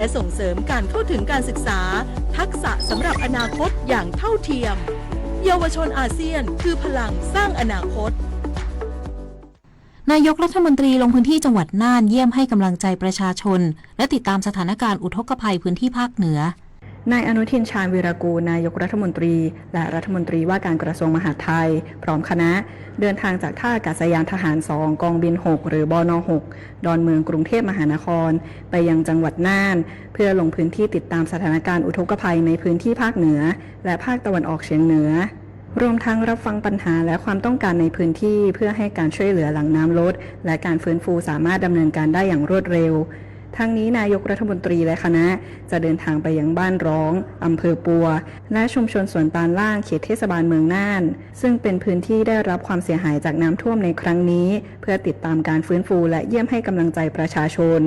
และส่งเสริมการเข้าถึงการศึกษาทักษะสำหรับอนาคตอย่างเท่าเทียมเยาวชนอาเซียนคือพลังสร้างอนาคตนายกรัฐมนตรีลงพื้นที่จังหวัดน่านเยี่ยมให้กำลังใจประชาชนและติดตามสถานการณ์อุทกภัยพื้นที่ภาคเหนือนายอนุทินชาญวีรกูลนายกรัฐมนตรีและรัฐมนตรีว่าการกระทรวงมหาดไทยพร้อมคณะเดินทางจากท่าอากาศยานทหาร2กองบิน6หรือบน6ดอนเมืองกรุงเทพมหานครไปยังจังหวัดน่านเพื่อลงพื้นที่ติดตามสถานการณ์อุทกภัยในพื้นที่ภาคเหนือและภาคตะวันออกเฉียงเหนือรวมทั้งรับฟังปัญหาและความต้องการในพื้นที่เพื่อให้การช่วยเหลือหลังน้ำลดและการฟื้นฟูสามารถดำเนินการได้อย่างรวดเร็วทั้งนี้นายกรัฐมนตรีและคณะจะเดินทางไปยังบ้านร้องอำเภอปัวและชุมชนสวนตาลล่างเขตเทศบาลเมืองน่านซึ่งเป็นพื้นที่ได้รับความเสียหายจากน้ำท่วมในครั้งนี้เพื่อติดตามการฟื้นฟูและเยี่ยมให้กำลังใจประชาชน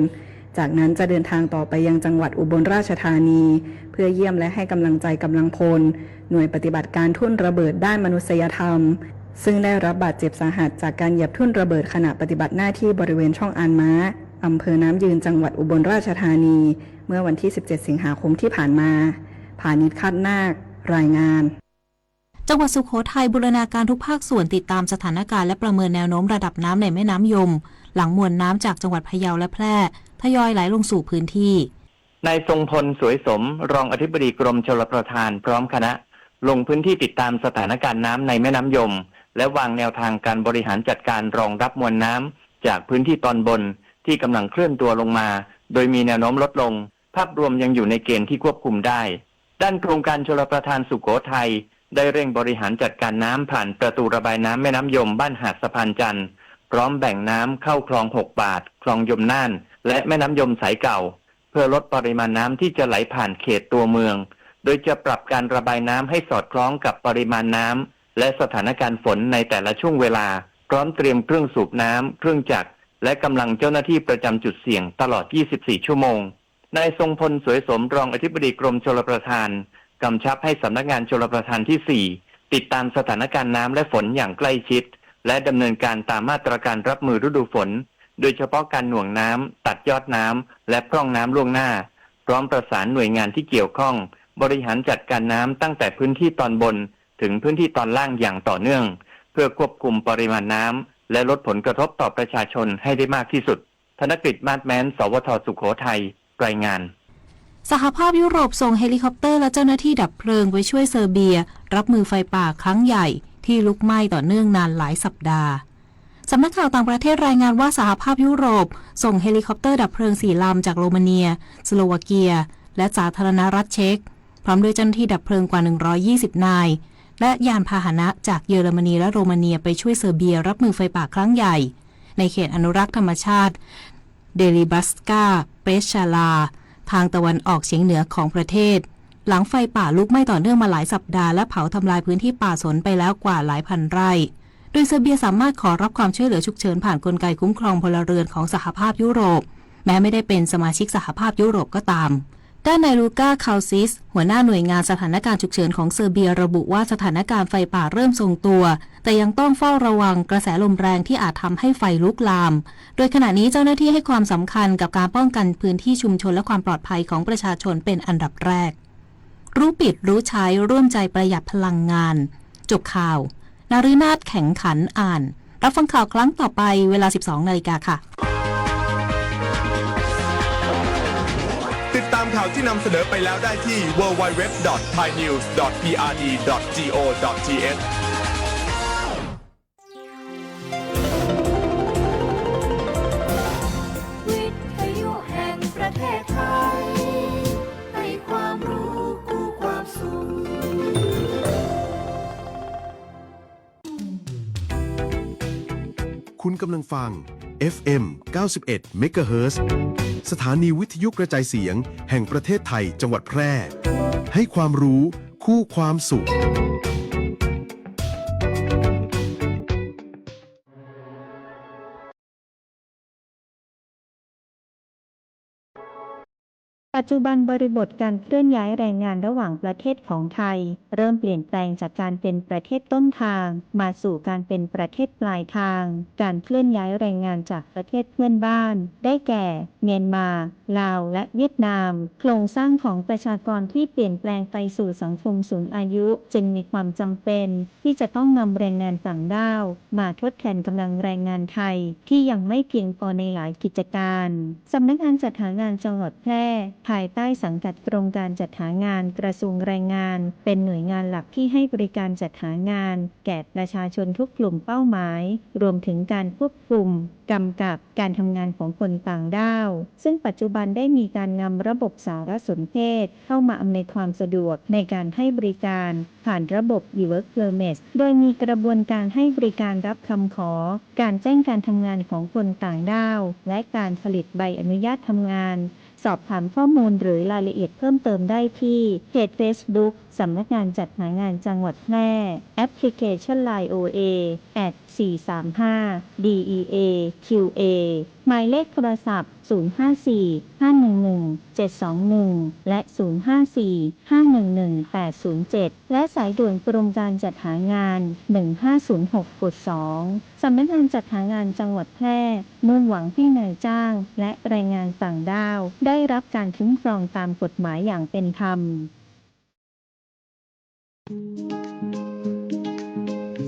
จากนั้นจะเดินทางต่อไปยังจังหวัดอุบลราชธานีเพื่อเยี่ยมและให้กำลังใจกำลังพลหน่วยปฏิบัติการทุ่นระเบิดด้านมนุษยธรรมซึ่งได้รับบาดเจ็บสาหัสจากการเหยียบทุ่นระเบิดขณะปฏิบัติหน้าที่บริเวณช่องอานม้าอำเภอน้ำยืนจังหวัดอุบลราชธานีเมื่อวันที่17สิงหาคมที่ผ่านมาพานิช คาดนาครายงานจังหวัดสุโขทัยบูรณาการทุกภาคส่วนติดตามสถานการณ์และประเมินแนวโน้มระดับน้ำในแม่น้ำยมหลังมวลน้ำจากจังหวัดพะเยาและแพร่ทยอยไหลลงสู่พื้นที่นายทรงพลสวยสมรองอธิบดีกรมชลประทานพร้อมคณะลงพื้นที่ติดตามสถานการณ์น้ำในแม่น้ำยมและวางแนวทางการบริหารจัดการรองรับมวลน้ำจากพื้นที่ตอนบนที่กำลังเคลื่อนตัวลงมาโดยมีแนวโน้มลดลงภาพรวมยังอยู่ในเกณฑ์ที่ควบคุมได้ด้านโครงการชลประทานสุโขทัยได้เร่งบริหารจัดการน้ำผ่านประตูระบายน้ำแม่น้ำยมบ้านหาดสะพานจันทร์พร้อมแบ่งน้ำเข้าคลอง6 บาทคลองยมน่านและแม่น้ำยมสายเก่าเพื่อลดปริมาณน้ำที่จะไหลผ่านเขตตัวเมืองโดยจะปรับการระบายน้ำให้สอดคล้องกับปริมาณน้ำและสถานการณ์ฝนในแต่ละช่วงเวลาพร้อมเตรียมเครื่องสูบน้ำเครื่องจักรและกำลังเจ้าหน้าที่ประจำจุดเสี่ยงตลอด 24 ชั่วโมงนายทรงพลสวยสมรองอธิบดีกรมชลประทานกำชับให้สำนักงานชลประทานที่ 4 ติดตามสถานการณ์น้ำและฝนอย่างใกล้ชิดและดำเนินการตามมาตรการรับมือฤดูฝนโดยเฉพาะการหน่วงน้ำตัดยอดน้ำและพร่องน้ำล่วงหน้าพร้อมประสานหน่วยงานที่เกี่ยวข้องบริหารจัดการน้ำตั้งแต่พื้นที่ตอนบนถึงพื้นที่ตอนล่างอย่างต่อเนื่องเพื่อควบคุมปริมาณน้ำและลดผลกระทบต่อประชาชนให้ได้มากที่สุดธนกฤษ มาศแม้น สวท.สุโขทัยรายงานสหภาพยุโรปส่งเฮลิคอปเตอร์และเจ้าหน้าที่ดับเพลิงไปช่วยเซอร์เบียรับมือไฟป่าครั้งใหญ่ที่ลุกไหม้ต่อเนื่องนานหลายสัปดาห์สำนักข่าวต่างประเทศรายงานว่าสหภาพยุโรปส่งเฮลิคอปเตอร์ดับเพลิง4 ลำจากโรมาเนียสโลวาเกียและสาธารณรัฐเช็กพร้อมด้วยเจ้าหน้าที่ดับเพลิงกว่า120 นายและยานพาหนะจากเยอรมนีและโรมาเนียไปช่วยเซอร์เบียรับมือไฟป่าครั้งใหญ่ในเขตอนุรักษ์ธรรมชาติเดลิบัสกาเปชาลาทางตะวันออกเฉียงเหนือของประเทศหลังไฟป่าลุกไหม้ต่อเนื่องมาหลายสัปดาห์และเผาทำลายพื้นที่ป่าสนไปแล้วกว่าหลายพันไร่โดยเซอร์เบียสามารถขอรับความช่วยเหลือฉุกเฉินผ่านกลไกคุ้มครองพลเรือนของสหภาพยุโรปแม้ไม่ได้เป็นสมาชิกสหภาพยุโรปก็ตามด้านนายลูก้า คาลซิสหัวหน้าหน่วยงานสถานการณ์ฉุกเฉินของเซอร์เบียระบุว่าสถานการณ์ไฟป่าเริ่มทรงตัวแต่ยังต้องเฝ้าระวังกระแสลมแรงที่อาจทำให้ไฟลุกลามโดยขณะนี้เจ้าหน้าที่ให้ความสำคัญกับการป้องกันพื้นที่ชุมชนและความปลอดภัยของประชาชนเป็นอันดับแรกรู้ปิดรู้ใช้ร่วมใจประหยัดพลังงานจบข่าวนาฤนาถแข็งขันอ่านรับฟังข่าวครั้งต่อไปเวลา 12 นาฬิกาค่ะติดตามข่าวที่นำเสนอไปแล้วได้ที่ www.thainews.prd.go.thวิทยุแห่งประเทศไทยให้ความรู้คู่ความสุขคุณกำลังฟัง FM 91 MHz สถานีวิทยุกระจายเสียงแห่งประเทศไทยจังหวัดแพร่ให้ความรู้คู่ความสุข ปัจจุบันบริบทการเคลื่อนย้ายแรงงานระหว่างประเทศของไทยเริ่มเปลี่ยนแปลงจากการเป็นประเทศต้นทางมาสู่การเป็นประเทศปลายทางการเคลื่อนย้ายแรงงานจากประเทศเพื่อนบ้านได้แก่เมียนมาลาวและเวียดนามโครงสร้างของประชากรที่เปลี่ยนแปลงไปสู่สังคมสูงอายุจึงมีความจำเป็นที่จะต้องนำแรงงานต่างด้าวมาทดแทนกำลังแรงงานไทยที่ยังไม่เพียงพอในหลายกิจการสำนักงานจัดหางานจังหวัดแพร่ภายใต้สังกัดกรมการจัดหางานกระทรวงแรงงานเป็นหน่วยงานหลักที่ให้บริการจัดหางานแก่ประชาชนทุกกลุ่มเป้าหมายรวมถึงการควบคุมกำกับการทำงานของคนต่างด้าวซึ่งปัจจุบันได้มีการนำระบบสารสนเทศเข้ามาอำนวยความสะดวกในการให้บริการผ่านระบบ e-work permit โดยมีกระบวนการให้บริการรับคำขอการแจ้งการทำงานของคนต่างด้าวและการผลิตใบอนุญาตทำงานสอบถามข้อมูลหรือรายละเอียดเพิ่มเติมได้ที่เพจ Facebook สำนักงานจัดหางานจังหวัดแพร่แอปพลิเคชัน LINE OA @435DEAQA หมายเลขโทรศัพท์ 054-511-721 และ 054-511-807 และสายด่วนกรมการจัดหางาน 1506 กด 2 สำนักงานจัดหางานจังหวัดแพร่มุ่งหวังให้นายจ้างและแรงงานต่างด้าวได้รับการคุ้มครองตามกฎหมายอย่างเป็นธรรม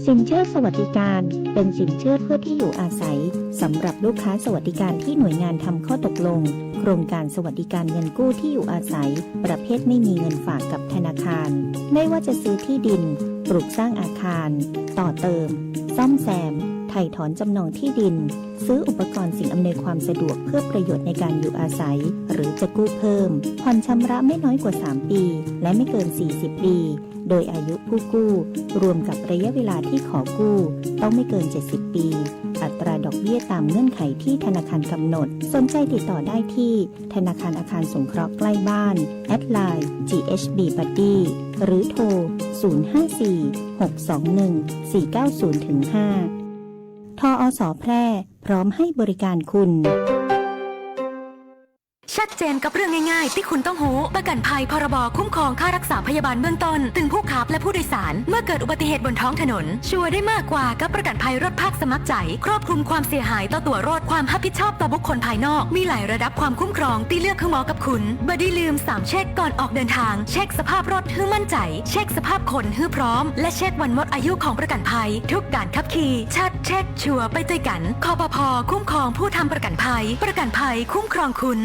สินเชื่อสวัสดิการเป็นสินเชื่อเพื่อที่อยู่อาศัยสำหรับลูกค้าสวัสดิการที่หน่วยงานทำข้อตกลงโครงการสวัสดิการเงินกู้ที่อยู่อาศัยประเภทไม่มีเงินฝากกับธนาคารไม่ว่าจะซื้อที่ดินปลูกสร้างอาคารต่อเติมซ่อมแซมไถ่ถอนจำนองที่ดินซื้ออุปกรณ์สิ่งอำนวยความสะดวกเพื่อประโยชน์ในการอยู่อาศัยหรือจะกู้เพิ่มผ่อนชำระไม่น้อยกว่า3ปีและไม่เกิน40ปีโดยอายุผู้กู้รวมกับระยะเวลาที่ขอกู้ต้องไม่เกิน70ปีอัตราดอกเบี้ยตามเงื่อนไขที่ธนาคารกำหนดสนใจติดต่อได้ที่ธนาคารอาคารสงเคราะห์ใกล้บ้านแอดไลน์ GHB Buddy หรือโทร 054-621-490-5 ทอส.แพร่พร้อมให้บริการคุณชัดเจนกับเรื่องง่ายๆที่คุณต้องรู้ประกันภัยพรบคุ้มครองค่ารักษาพยาบาลเบื้องต้นถึงผู้ขับและผู้โดยสารเมื่อเกิดอุบัติเหตุบนท้องถนนชัวร์ได้มากกว่ากับประกันภัยรถภาคสมัครใจครอบคลุมความเสียหายต่อตัวรถความรับผิดชอบต่อบุคคลภายนอกมีหลายระดับความคุ้มครองที่เลือกคือเหมาะกับคุณบ่ได้ลืม3เช็คก่อนออกเดินทางเช็คสภาพรถให้มั่นใจเช็คสภาพคนให้พร้อมและเช็ควันหมดอายุของประกันภัยทุกการขับขี่ชัดเช็คชัวร์ไปด้วยกันคปภ.คุ้มครองผู้ทำประกันภัยคุ้มครองคุณ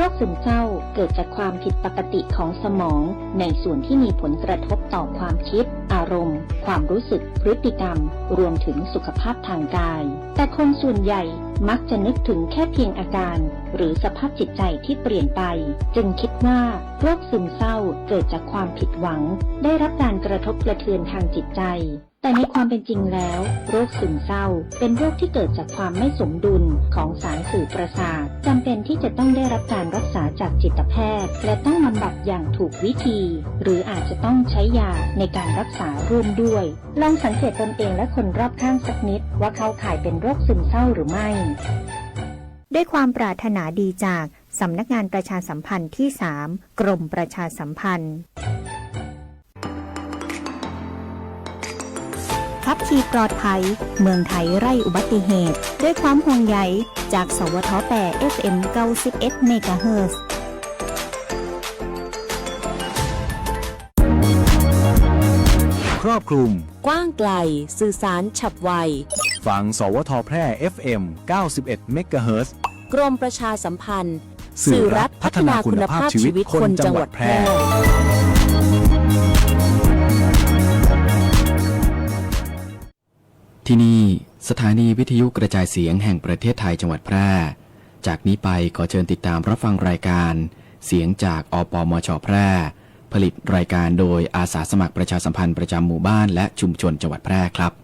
โรคซึมเศร้าเกิดจากความผิดปกติของสมองในส่วนที่มีผลกระทบต่อความคิดอารมณ์ความรู้สึกพฤติกรรมรวมถึงสุขภาพทางกายแต่คนส่วนใหญ่มักจะนึกถึงแค่เพียงอาการหรือสภาพจิตใจที่เปลี่ยนไปจึงคิดว่าโรคซึมเศร้าเกิดจากความผิดหวังได้รับการกระทบกระเทือนทางจิตใจแต่ในความเป็นจริงแล้วโรคซึมเศร้าเป็นโรคที่เกิดจากความไม่สมดุลของสารสื่อประสาทจำเป็นที่จะต้องได้รับการรักษาจากจิตแพทย์และต้องบำบัดอย่างถูกวิธีหรืออาจจะต้องใช้ยาในการรักษาร่วมด้วยลองสังเกตตนเองและคนรอบข้างสักนิดว่าเข้าข่ายเป็นโรคซึมเศร้าหรือไม่ด้วยความปรารถนาดีจากสำนักงานประชาสัมพันธ์ที่ 3 กรมประชาสัมพันธ์ขับขี่ปลอดภัยเมืองไทยไร้อุบัติเหตุด้วยความห่วงใยจากสวทแป FM 91 เมกะเฮิรตซ์ครอบคลุมกว้างไกลสื่อสารฉับไวฟังสวทแพร่ FM 91 เมกะเฮิรตซ์กรมประชาสัมพันธ์สื่อรัฐพัฒนาคุณภาพชีวิตคนจังหวัดแพร่ที่นี่สถานีวิทยุกระจายเสียงแห่งประเทศไทยจังหวัดแพร่จากนี้ไปขอเชิญติดตามรับฟังรายการเสียงจากอปมช.แพร่ผลิตรายการโดยอาสาสมัครประชาสัมพันธ์ประจำหมู่บ้านและชุมชนจังหวัดแพร่ครับ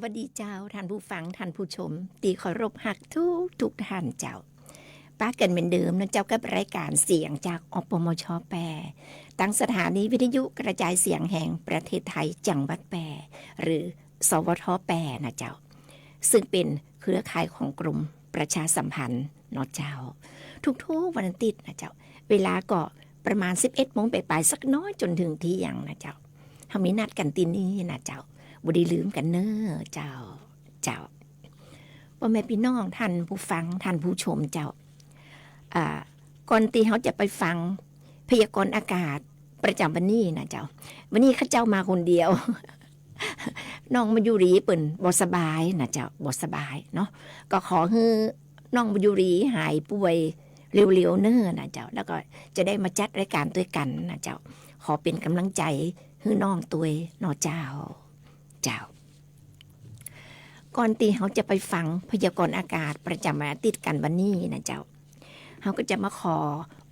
วัสดีเจ้าท่านผู้ฟังท่านผู้ชมตีเคารพหักทุกท่านเจ้าป้ากันเหมือนเดิมนะเจ้ากับรายการเสียงจากอปมช.แปรตั้งสถานีวิทยุกระจายเสียงแห่งประเทศไทยจังหวัดแปรหรือสวท.แปรนะเจ้าซึ่งเป็นเครือข่ายของกรมประชาสัมพันธ์เนาะเจ้าทุกวันอาทิตย์นะเจ้าเวลาก็ประมาณ 11 โมงไปสักน้อยจนถึงเที่ยงนะเจ้าเฮามีนัดกันที่นี่นะเจ้าบ่ได้ลืมกันเน้อเจ้าพ่อแม่พี่น้องท่านผู้ฟังท่านผู้ชมเจ้าก่อนที่เขาจะไปฟังพยากรณ์อากาศประจำวันนี้นะเจ้าวันนี้ข้าเจ้ามาคนเดียว น้องมายุรีเปิ่นบ่สบายนะเจ้าบ่สบายเนาะก็ขอให้น้องมายุรีหายป่วยเร็วๆเน้อนะเจ้าแล้วก็จะได้มาจัดรายการด้วยกันนะเจ้าขอเป็นกำลังใจให้น้องตัวเนาะเจ้าก่อนที่เขาจะไปฟังพยากรณ์อากาศประจำวันอาทิตย์กันวันนี้นะเจ้าเขาก็จะมาขอ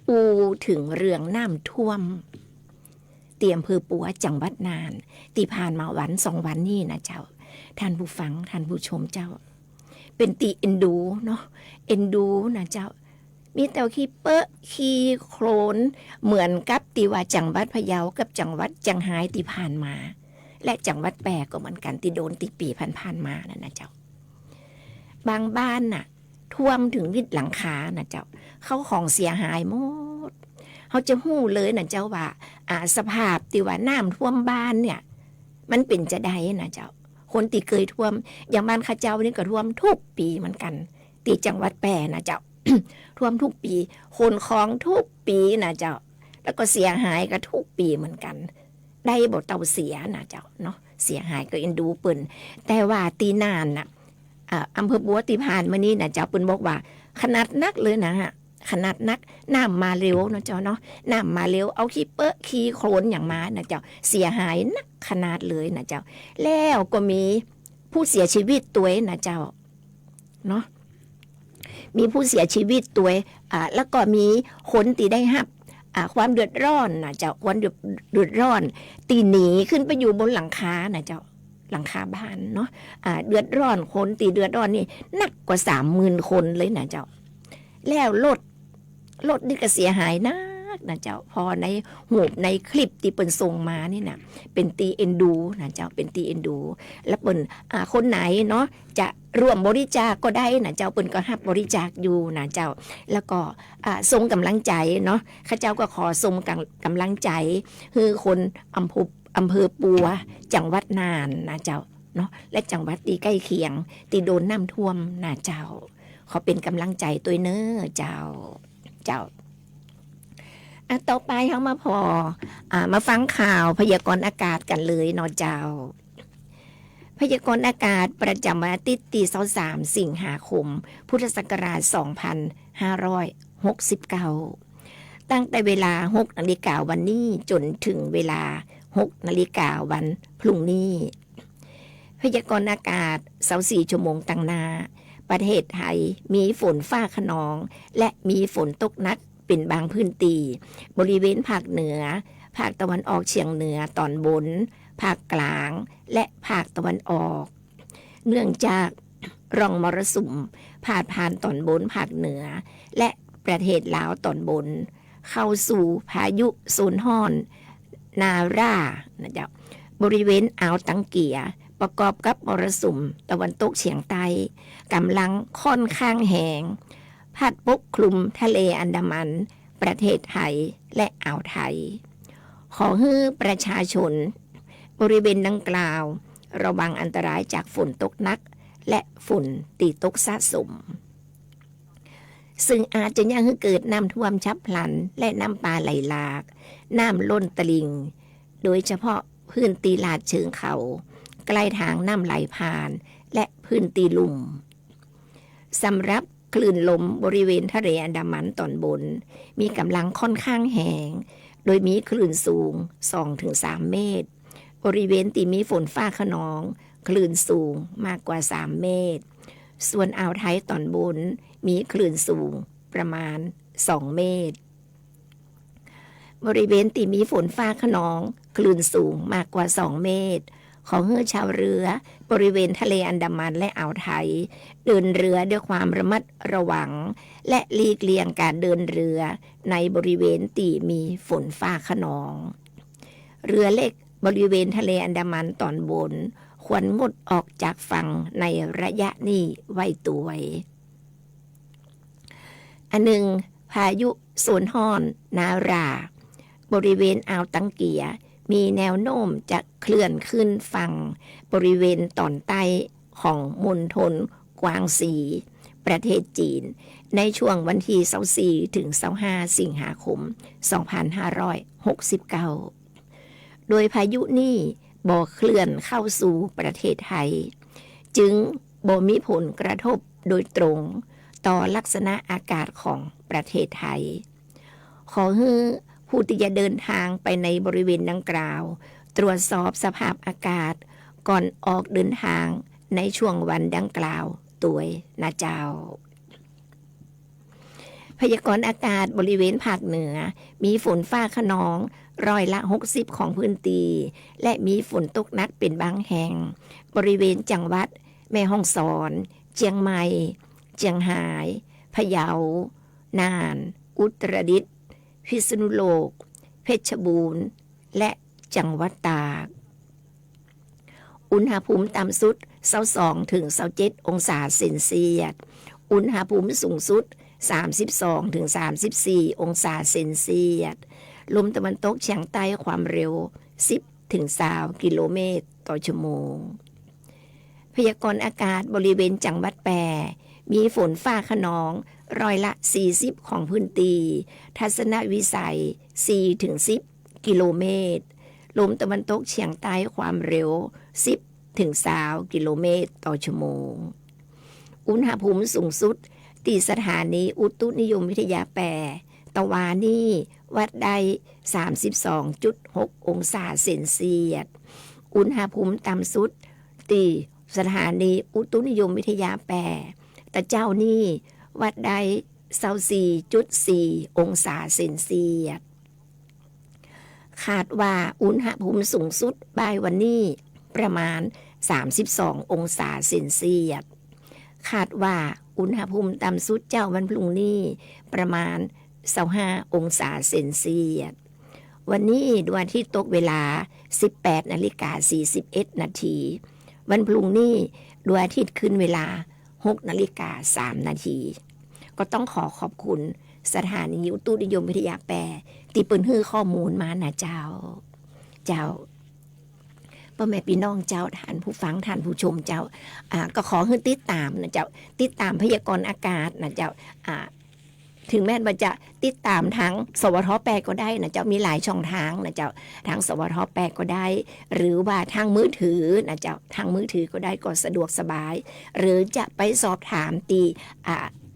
อูถึงเรื่องน้ำท่วมเตรียมอำเภอปัวจังหวัดน่านที่ผ่านมาวัน2 วันนี้นะเจ้าท่านผู้ฟังท่านผู้ชมเจ้าเป็นตีเอ็นดูเนาะเอ็นดูนะเจ้ามีแต่ขี้เปอะขี้โคลนเหมือนกับที่ว่าจังหวัดพะเยากับจังหวัดเจียงไฮ้ที่ผ่านมาและจังหวัดแปรก็เหมือนกันที่โดนตีปีผ่านมานั่นนะเจ้าบางบ้านน่ะท่วมถึงวิดหลังคานะเจ้าเข้าของเสียหายหมดเขาจะหู้เลยนะเจ้าว่าสภาพที่ว่าน้ำท่วมบ้านเนี่ยมันเป็นจะได้นะเจ้าคนที่เคยท่วมอย่างบ้านข้าเจ้านี่ก็ท่วมทุกปีเหมือนกันตีจังหวัดแปรนะเจ้า ท่วมทุกปีคนคลองทุกปีนะเจ้าแล้วก็เสียหายก็ทุกปีเหมือนกันได้บ่เต่าเสียนะเจ้าเนาะเสียหายก็เอ็นดูเปิ้นแต่ว่าตีนานน่ะอำเภอบัวตีผ่านมานี่นะเจ้าเปิ้นบอกว่าขนาดนักเลยนะฮะขนาดนักน้ำมาเร็วนะเจ้าเนาะน้ำมาเร็วเอาขี้เปอะขี้โคลนอย่างมานะเจ้าเสียหายนักขนาดเลยนะเจ้าแล้วก็มีผู้เสียชีวิตตัวนะเจ้าเนาะมีผู้เสียชีวิตตัวแล้วก็มีคนที่ได้รับความเดือดร้อนนะเจ้าความเดือดร้อนตีหนีขึ้นไปอยู่บนหลังคานะเจ้าหลังคาบ้านเนาะเดือดร้อนคนตีเดือดร้อนนี่นักกว่า 30,000 คนเลยนะเจ้าแล้วรถนี่ก็เสียหายนักนะเจ้าพอในหูปในคลิปที่เปิ้นส่งมานี่นะเป็นตีเอ็นดูนะเจ้าเป็นตีเอ็นดูแล้วเปิ้นคนไหนเนาะจะร่วมบริจาคก็ได้นะเจ้าเปิ้นก็รับบริจาคอยู่นะเจ้าแล้วก็ส่งกำลังใจเนาะข้าเจ้าก็ขอส่งกำลังใจคือคนอำเภอปัวจังหวัดน่านนะเจ้าเนาะและจังหวัดที่ใกล้เคียงที่โดนน้ำท่วมนะเจ้าขอเป็นกำลังใจตัวเน้อเจ้าต่อไปเขามาฟังข่าวพยากรณ์อากาศกันเลยเนาะเจ้าพยากรณ์อากาศประจำวันอาทิตย์ที่23 สิงหาคมพุทธศักราช 2569ตั้งแต่เวลา 6 นาฬิกาวันนี้จนถึงเวลา 6 นาฬิกาวันพรุ่งนี้พยากรณ์อากาศ24 ชั่วโมงตั้งหน้าประเทศไทยมีฝนฟ้าคะนองและมีฝนตกหนักเป็นบางพื้นที่บริเวณภาคเหนือภาคตะวันออกเฉียงเหนือตอนบนภาคกลางและภาคตะวันออกเนื่องจากร่องมรสุมพาดผ่านตอนบนภาคเหนือและประเทศลาวตอนบนเข้าสู่พายุโซนฮ้อนนารานะจ๊ะบริเวณอ่าวตังเกียประกอบกับมรสุมตะวันตกเฉียงใต้กำลังค่อนข้างแห้งพัดปกคลุมทะเลอันดามันประเทศไทยและอ่าวไทยขอให้ประชาชนบริเวณดังกล่าวระวังอันตรายจากฝนตกหนักและฝนตีตกสะสมซึ่งอาจจะยังให้เกิดน้ำท่วมฉับพลันและน้ำป่าไหลหลากน้ำล้นตลิ่งโดยเฉพาะพื้นที่ลาดเชิงเขาใกล้ทางน้ำไหลผ่านและพื้นที่ลุ่มสำหรับคลื่นลมบริเวณทะเลอันดามันตอนบนมีกำลังค่อนข้างแห้งโดยมีคลื่นสูง 2-3 เมตรบริเวณที่มีฝนฟ้าคะนองคลื่นสูงมากกว่า3 เมตรส่วนอ่าวไทยตอนบนมีคลื่นสูงประมาณ2 เมตรบริเวณที่มีฝนฟ้าคะนองคลื่นสูงมากกว่า2 เมตร ขอให้ชาวเรือบริเวณทะเลอันดามันและอ่าวไทยเดินเรือด้วยความระมัดระวังและหลีกเลี่ยงการเดินเรือในบริเวณที่มีฝนฟ้าคะนองเรือเล็กบริเวณทะเลอันดามันตอนบนควรงดออกจากฝั่งในระยะนี้ไว้ตัวไว้อันหนึ่งพายุโซนฮอนนาราบริเวณอ่าวตังเกียมีแนวโน้มจะเคลื่อนขึ้นฝั่งบริเวณตอนใต้ของมณฑลกวางซีประเทศจีนในช่วงวันที่24ถึง25สิงหาคม2569โดยพายุนี้บ่เคลื่อนเข้าสู่ประเทศไทยจึงบ่มีผลกระทบโดยตรงต่อลักษณะอากาศของประเทศไทยขอให้ผู้ที่จะเดินทางไปในบริเวณดังกล่าวตรวจสอบสภาพอากาศก่อนออกเดินทางในช่วงวันดังกล่าวตัวนะเจ้าพยากรณ์อากาศบริเวณภาคเหนือมีฝนฟ้าคะนอง60%ของพื้นที่และมีฝนตกหนักเป็นบางแห่งบริเวณจังหวัดแม่ฮ่องสอนเชียงใหม่เชียงรายพะเยาน่านอุตรดิตถ์พิษณุโลกเพชรบูรณ์และจังหวัดตากอุณหภูมิต่ำสุด22ถึง27องศาเซนเซียสอุณหภูมิสูงสุด32ถึง34องศาเซนเซียสลมตะวันตกเฉียงใต้ความเร็ว10ถึง20กิโลเมตรต่อชั่วโมงพยากรณ์อากาศบริเวณจังหวัดแปรมีฝนฟ้าคะนอง40%ของพื้นที่ทัศนวิสัย4ถึง10กิโลเมตรลมตะวันตกเฉียงใต้ความเร็ว10ถึง20กิโลเมตรต่อชั่วโมงอุณหภูมิสูงสุดที่สถานีอุตุนิยมวิทยาแปรตะวานี่วัดได้ 32.6 องศาเซนเซียสอุณหภูมิต่ำสุดที่สถานีอุตุนิยมวิทยาแปรตะเจ้านี่วัดได้ 24.4 องศาเซนเซียสคาดว่าอุณหภูมิสูงสุดบ่ายวันนี้ประมาณ32องศาเซนเซียสคาดว่าอุณหภูมิต่ำสุดเจ้าวันพรุ่งนี้ประมาณ25องศาเซนเซียสวันนี้ดวงอาทิตย์ตกเวลา 18:41 นาทีวันพรุ่งนี้ดวงอาทิตย์ขึ้นเวลา 6:03 นาทีก็ต้องขอบคุณสถานีอุตุนิยมวิทยาแปรที่เปิ้นให้ข้อมูลมานะเจ้าพ่อแม่พี่น้องเจ้าท่านผู้ฟังท่านผู้ชมเจ้าก็ขอให้ติดตามนะเจ้าติดตามพยากรณ์อากาศนะเจ้าถึงแม้ว่าจะติดตามทางสวทแปรก็ได้นะเจ้ามีหลายช่องทางนะเจ้าทางสวทแปรก็ได้หรือว่าทางมือถือนะเจ้าทางมือถือก็ได้ก็สะดวกสบายหรือจะไปสอบถามตี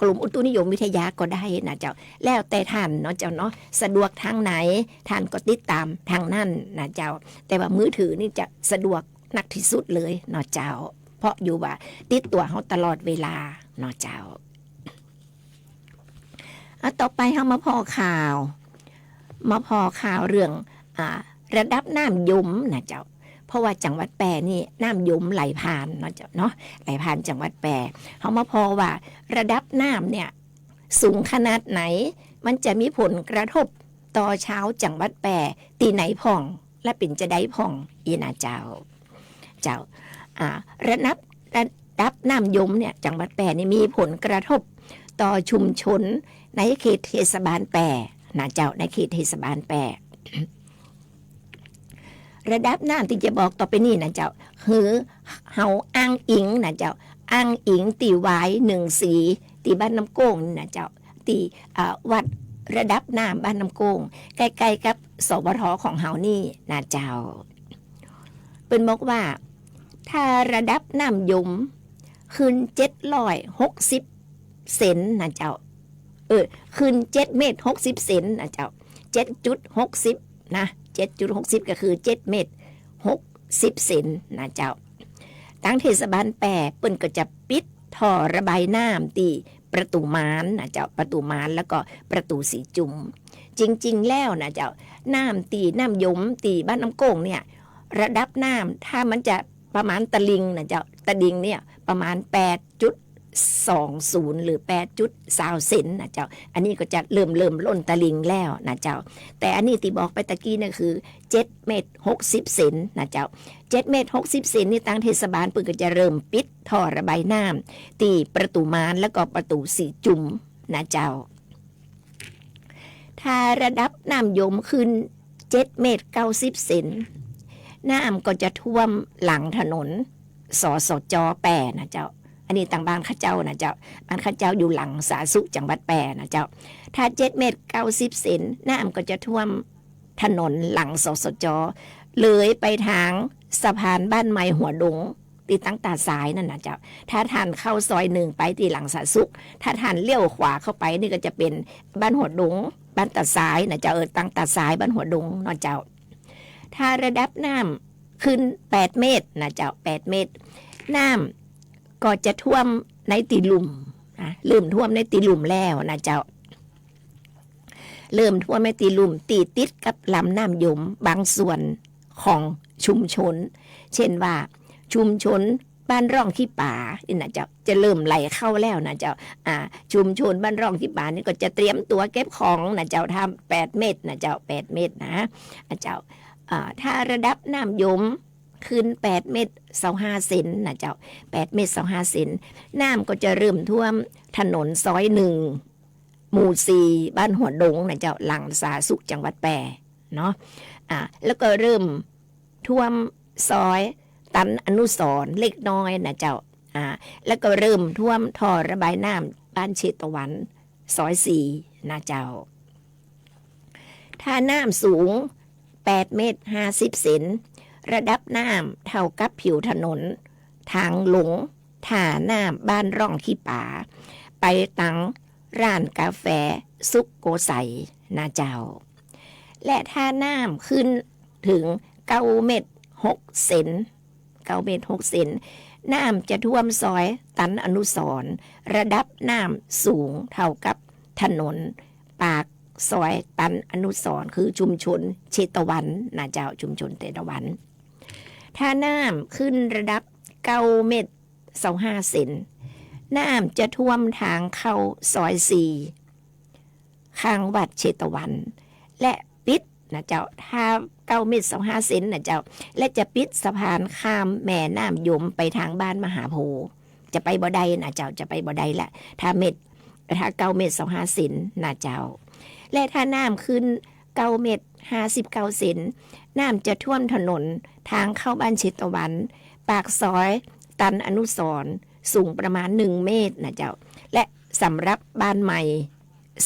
กลุ่มอุตุนิยมวิทยาก็ได้นะเจ้าแล้วแต่ท่านเนาะเจ้าเนาะสะดวกทางไหนท่านก็ติดตามทางนั่นนะเจ้าแต่ว่ามือถือนี่จะสะดวกนักที่สุดเลยเนาะเจ้าเพราะอยู่ว่าติดตัวเขาตลอดเวลาเนาะเจ้าต่อไปเรามาพอข่าวเรื่องระดับน้ำยมนะเจ้าเพราะว่าจังหวัดแปรนี่น้ำยมไหลผ่านเนาะเจ้าเนาะไหลผ่านจังหวัดแปรเขามาพอว่าระดับน้ำเนี่ยสูงขนาดไหนมันจะมีผลกระทบต่อชาวจังหวัดแปรตีไหนพ่องและเป็นจะได้พ่องอีนะเจ้าระดับน้ำยมเนี่ยจังหวัดแปรนี่มีผลกระทบต่อชุมชนในเขตเทศบาลแปรนะเจ้าในเขตเทศบาลแปรระดับน้ำที่จะบอกต่อไปนี่นะเจ้าคือเฮาอ้างอิงนะเจ้าอ้างอิงตีไว้1สีตีบ้านน้ำโก้งนะเจ้าตีวัดระดับน้ำบ้านน้ำโก้งใกล้ๆกับสวทของเฮานี่นะเจ้าเป็นบอกว่าถ้าระดับน้ำยมขึ้น760เซนนะเจ้าขึ้น7เมตร60เซนนะเจ้า 7.60 นะ 7.60 ก็คือ7เมตร60เซนนะเจ้าตั้งเทศบาลแปรเปิ้นก็จะปิดท่อระบายน้ำตีประตูม้านนะเจ้าประตูม้านแล้วก็ประตูสีจุ่มจริงๆแล้วนะเจ้าน้ำยมตีบ้านน้ำโก้งเนี่ย ระดับน้ำถ้ามันจะประมาณตะลิงนะเจ้าตะลิงเนี่ยประมาณ 8.20 หรือ 8.20 เซนนะเจ้าอันนี้ก็จะเริ่มล้นตะลิงแล้วนะเจ้าแต่อันนี้ที่บอกไปตะกี้เนี่ยคือ7 เมตร 60 เซนนะเจ้า7 เมตร 60 เซนนี่ทางเทศบาลเพิ่นก็จะเริ่มปิดท่อระบายน้ำที่ประตูม่านแล้วก็ประตูสีจุ่มนะเจ้าถ้าระดับน้ำยมขึ้น7 เมตร 90 เซนน้ำก็จะท่วมหลังถนนสสจ.แปรนะเจ้าอันนี้ต่างบ้านข้าเจ้านะเจ้าบ้านข้าเจ้าอยู่หลังสาสุจังหวัดแปรนะเจ้าถ้า7 เมตร 90 เซนน้ำก็จะท่วมถนนหลังสสจ.เลยไปทางสะพานบ้านไม้หัวดงตีตั้งตาซ้ายนั่นนะเจ้าถ้าท่านเข้าซอย1ไปที่หลังสาสุถ้าท่านเลี้ยวขวาเข้าไปนี่ก็จะเป็นบ้านหัวดงบ้านตาซ้ายนะเจ้าตั้งตาซ้ายบ้านหัวดงนะเจ้าถ้าระดับน้ำขึ้น8 เมตรนะเจ้า8 เมตรน้ำก็จะท่วมในตีลุ่มนะเริ่มท่วมในตีลุ่มแล้วนะเจ้าเริ่มท่วมในตีลุ่มตีติดกับลำน้ำยมบางส่วนของชุมชนเช่นว่าชุมชนบ้านร่องขี้ป่านี่นะเจ้าจะเริ่มไหลเข้าแล้วนะเจ้าชุมชนบ้านร่องขี้ป่านี่ก็จะเตรียมตัวเก็บของนะเจ้าทำ8 เมตรนะเจ้า8 เมตรนะเจ้าถ้าระดับน้ำยมขึ้น8 เมตร 25 เซนนะเจ้า8 เมตร 25 เซนน้ำก็จะเริ่มท่วมถนนซอย1หมู่4บ้านหัวดงนะเจ้าหลังสาสุขจังหวัดแปรเนาะแล้วก็เริ่มท่วมซอยตันอนุสรณ์เล็กน้อยนะเจ้าแล้วก็เริ่มท่วมท่อระบายน้ำบ้านเชตวันซอย4นะเจ้าถ้าน้ำสูง8 เมตร 50 เซนระดับน้ำเท่ากับผิวถนนทางหลงท่าน้ำบ้านร่องขี้ป่าไปตั้งร้านกาแฟซุกโกใสนะเจ้าและถ้าน้ำขึ้นถึง9 เมตร 6 เซน9 เมตร 6 เซนน้ำจะท่วมซอยตันอนุสรณ์ระดับน้ำสูงเท่ากับถนนปากซอยตันอนุสรณ์คือชุมชนเชตวันนะเจ้าชุมชนเชตวันถ้าน้ำขึ้นระดับ9 เมตร 25 เซนน้ำจะท่วมทางเข้าซอย4ข้างวัดเชตวันและปิดนะเจ้าถ้า9 เมตร 25 เซนนะเจ้าและจะปิดสะพานข้ามแม่น้ำยมไปทางบ้านมหาโพธิ์จะไปบ่ได้นะเจ้าจะไปบ่ได้ละถ้า9 เมตร 25 เซนนะเจ้าและถ้าน้ำขึ้น9 เมตร 59 เซนน้ำจะท่วมถนนทางเข้าบ้านเชตวันปากซอยตันอนุสรณ์สูงประมาณ1 เมตรนะเจ้าและสำหรับบ้านใหม่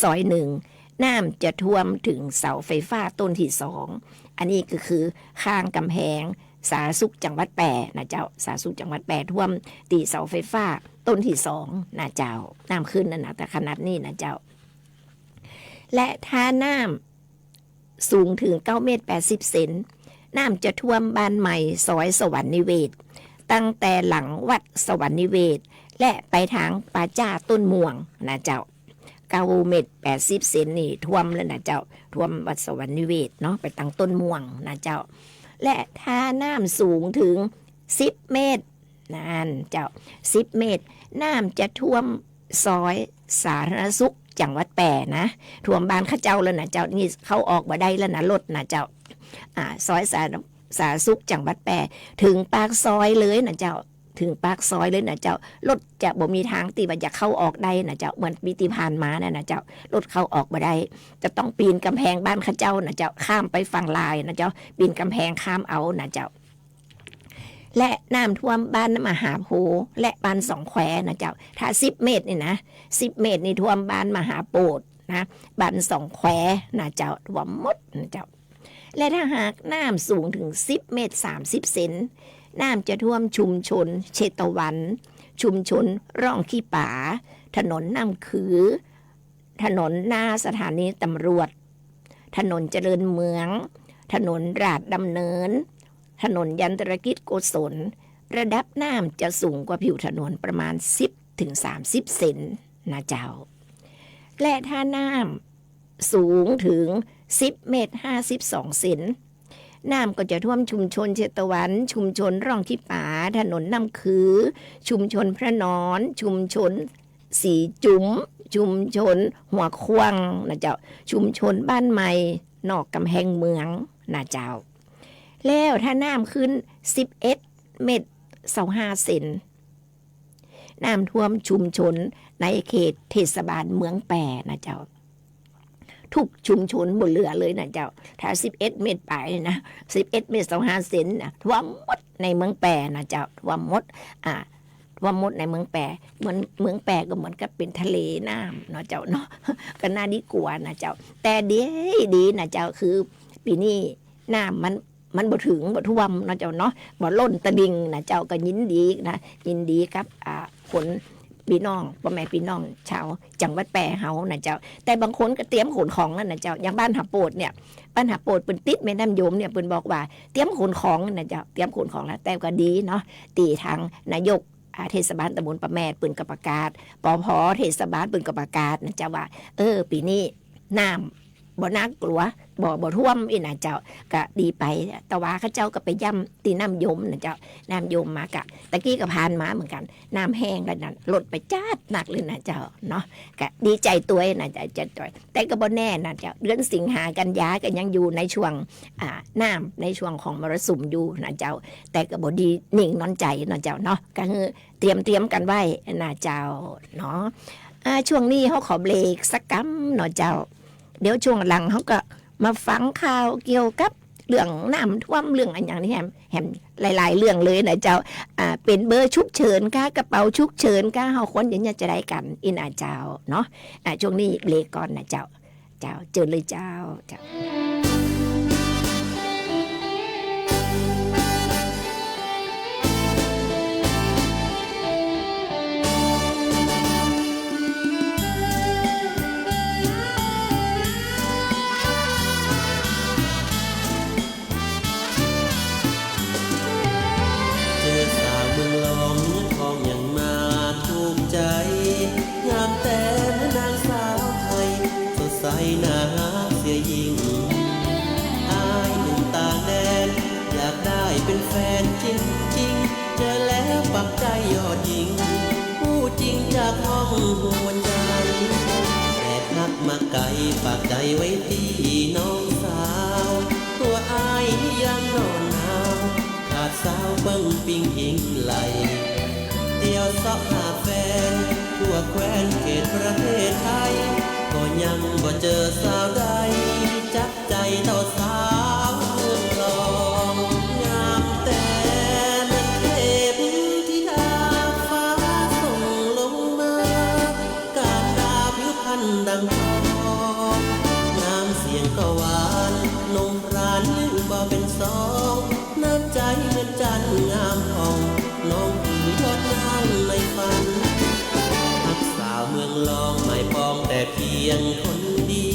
ซอย1น้ำจะท่วมถึงเสาไฟฟ้าต้นที่2อันนี้ก็คือข้างกำแพงสาสุขจังหวัดแปรนะเจ้าสาสุขจังหวัดแปรท่วมตีเสาไฟฟ้าต้นที่2นะเจ้าน้ำขึ้นนะแต่ขนาดนี้นะเจ้าและถ้าน้ำสูงถึง9 เมตร 80 เซนน้ำจะท่วมบ้านใหม่ซอยสวรรค์นิเวศตั้งแต่หลังวัดสวรรค์นิเวศและไปทางป่าจ้าต้นม่วงนะเจ้า9 เมตร 80 เซนนี่ท่วมแล้วนะเจ้าท่วมวัดสวรรค์นิเวศเนาะไปตั้งต้นม่วงนะเจ้าและถ้าน้ำสูงถึง10 เมตรนั่นเจ้า10 เมตรน้ำจะท่วมซอยสาธารณสุขจังหวัดแปรนะท่วมบ้านข้าเจ้าแล้วนะเจ้านี่เข้าออกมาได้แล้วนะรถนะเจ้าซอยสาธารณสุขจังหวัดแปรถึงปากซอยเลยนะเจ้าถึงปากซอยเลยนะเจ้ารถจะบ่มีทางตีว่าจะเข้าออกได้นะเจ้าเหมือนปีที่ผ่านมานะเจ้ารถเข้าออกมาได้จะต้องปีนกำแพงบ้านข้าเจ้านะเจ้าข้ามไปฝั่งลายนะเจ้าปีนกำแพงข้ามเอานะเจ้าและน้ำท่วมบ้านมหาโพธิ์และบ้าน2 แควนะเจ้าถ้า10 เมตรนี่นะ10 เมตรนี่ท่วมบ้านมหาโพธิ์นะบ้าน2 แควนะเจ้าท่วมหมดนะเจ้าและถ้าหากน้ำสูงถึง10 เมตร 30 เซนน้ำจะท่วมชุมชนเชตวันชุมชนร่องขี้ป่าถนนน้ำคือถนนหน้าสถานีตำรวจถนนเจริญเมืองถนนราชดำเนินถนนยันตรกิจโกศลระดับน้ำจะสูงกว่าผิวถนนประมาณ10 ถึง 30 เซนนะเจ้าและถ้าน้ำสูงถึง10 เมตร 52 เซน น้ำก็จะท่วมชุมชนเชตวันชุมชนร่องขี้ป่าถนนน้ำคือชุมชนพระนอนชุมชนสีจุ๋มชุมชนหัวควงนะเจ้าชุมชนบ้านใหม่นอกกำแพงเมืองนะเจ้าแล้วถ้าน้ำขึ้น11 เมตร25 เซนน้ำท่วมชุมชนในเขตเทศบาลเมืองแปรนะเจ้าทุกชุมชนบนเรือเลยนะเจ้าถ้า11 เมตรไปนะ11 เมตร25 เซนนะท่วมหมดในเมืองแปรนะเจ้าท่วมหมดท่วมหมดในเมืองแปรเหมือนเมืองแปรก็เหมือนกับเป็นทะเลน้ำเนาะเจ้าเนาะก็น่าดีกว่านะเจ้าแต่ดีนะเจ้าคือปีนี้น้ำมันบ่ถึงบ่ท่วมเนาะเจ้าเนาะบ่ล้นตะลิ่งนะเจ้าก็ยินดีนะยินดีครับคนพี่น้องพ่อแม่พี่น้องชาวจังหวัดแปรเฮานะเจ้าแต่บางคนก็เตรียมขนของนั่นนะเจ้าอย่างบ้านหาโปดเนี่ยบ้านหาโปดเปิ้นติดแม่น้ำยมเนี่ยเปิ้นบอกว่าเตรียมขนของนะเจ้าเตรียมขนของแล้วแต่ก็ดีเนาะตีทางนายกเทศบาลตำบลปะแมดเปิ้นก็ประกาศปภเทศบาลเปิ้นก็ประกาศนะเจ้าว่าปีนี้น้ำบ่น่ากลัวบ่ท่วมอีนะเจ้าก็ดีไปแต่ว่าเขาเจ้าก็ไปย่ำตีน้ำยมนะเจ้าน้ำยมมากะตะกี้ก็ผ่านมาเหมือนกันน้ำแห้งแล้วนั่นลดไปจ้าดหนักเลยนะเจ้าเนาะก็ดีใจตัวนะเจ้าแต่ก็บ่แน่นะเจ้าเดือนสิงหากันยาก็ยังอยู่ในช่วงน้ำในช่วงของมรสุมอยู่นะเจ้าแต่ก็บ่ดีนิ่งนอนใจนะเจ้าเนาะก็คือเตรียมกันไว้นะเจ้าเนาะช่วงนี้เขาขอเบรกสักกั๊มเนาะเจ้าเดี๋ยวช่วงหลังเขาก็มาฟังข่าวเกี่ยวกับเรื่องน้ำท่วมเรื่องอะไรอย่างนี้แฮมหลายๆเรื่องเลยนะเจ้าเป็นเบอร์ฉุกเฉินค่ะกระเป๋าฉุกเฉินค่ะเฮาคนอย่างนี้จะได้กันอินะเจ้าเนาะช่วงนี้เบรกก่อนนะเจ้าเจอเลยเจ้าน่าเสียยิ่งอายหนุ่มต่างแดนอยากได้เป็นแฟนจริงๆเจอแล้วปักใจยอดยิงผู้จริงจากห้องหัวใจแต่นักมาไกลฝากใจไว้ที่น้องสาวตัวอายยังนอนหนาวขาดสาวเบิ้งปิงอิงไหลเดียวซอกหาแฟนทั่วแคว้นเขตประเทศไทยก็ยังบ่เจอสาวใดจับใจเท่าสาวเมืองรองงามแต่เหมือนเทพธิดาฟ้าส่งลงมาการดาผิวพรรณดังทองงามเสียงก็หวานนงพรานยิ่งบ่เป็นสองน้ำใจเหมือนจันทร์งามผ่องน้องคือยอดนางในฝันเมืองลองไม่ปองแต่เพียงคนดี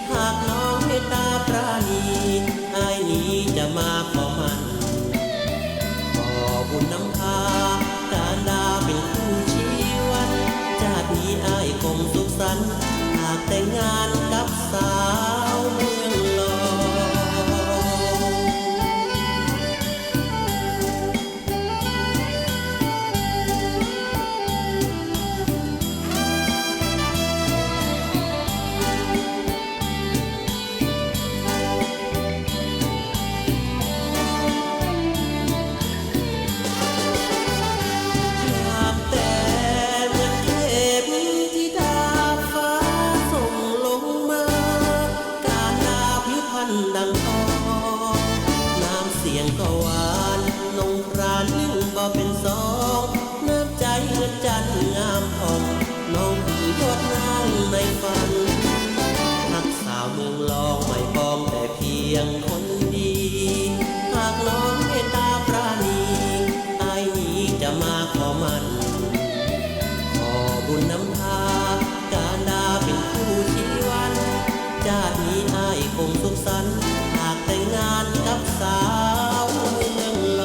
หากน้องเมตตาปราณีอายนี้จะมาขอมันขอบุญนำพาการดาเป็นคู่ชีวันจากนี้อายคงสุขสันต์หากแต่งงานกับสาวเมืองลองดังทองน้ำเสียงก็หวานนงพรานยิ่งบ่เป็นสองน้ำใจเหมือนจันทร์งามผ่องน้องคือยอดนางในฝันนักสาวเมืองลองไม่ปองแต่เพียงคนดีหากน้องเมตตาปราณีอายนี้จะมาขอมันขอบุญนำพาการดาเป็นคู่ชีวันจากนี้อายคงสุขสันต์หากแต่งงานกับสาวเมืองล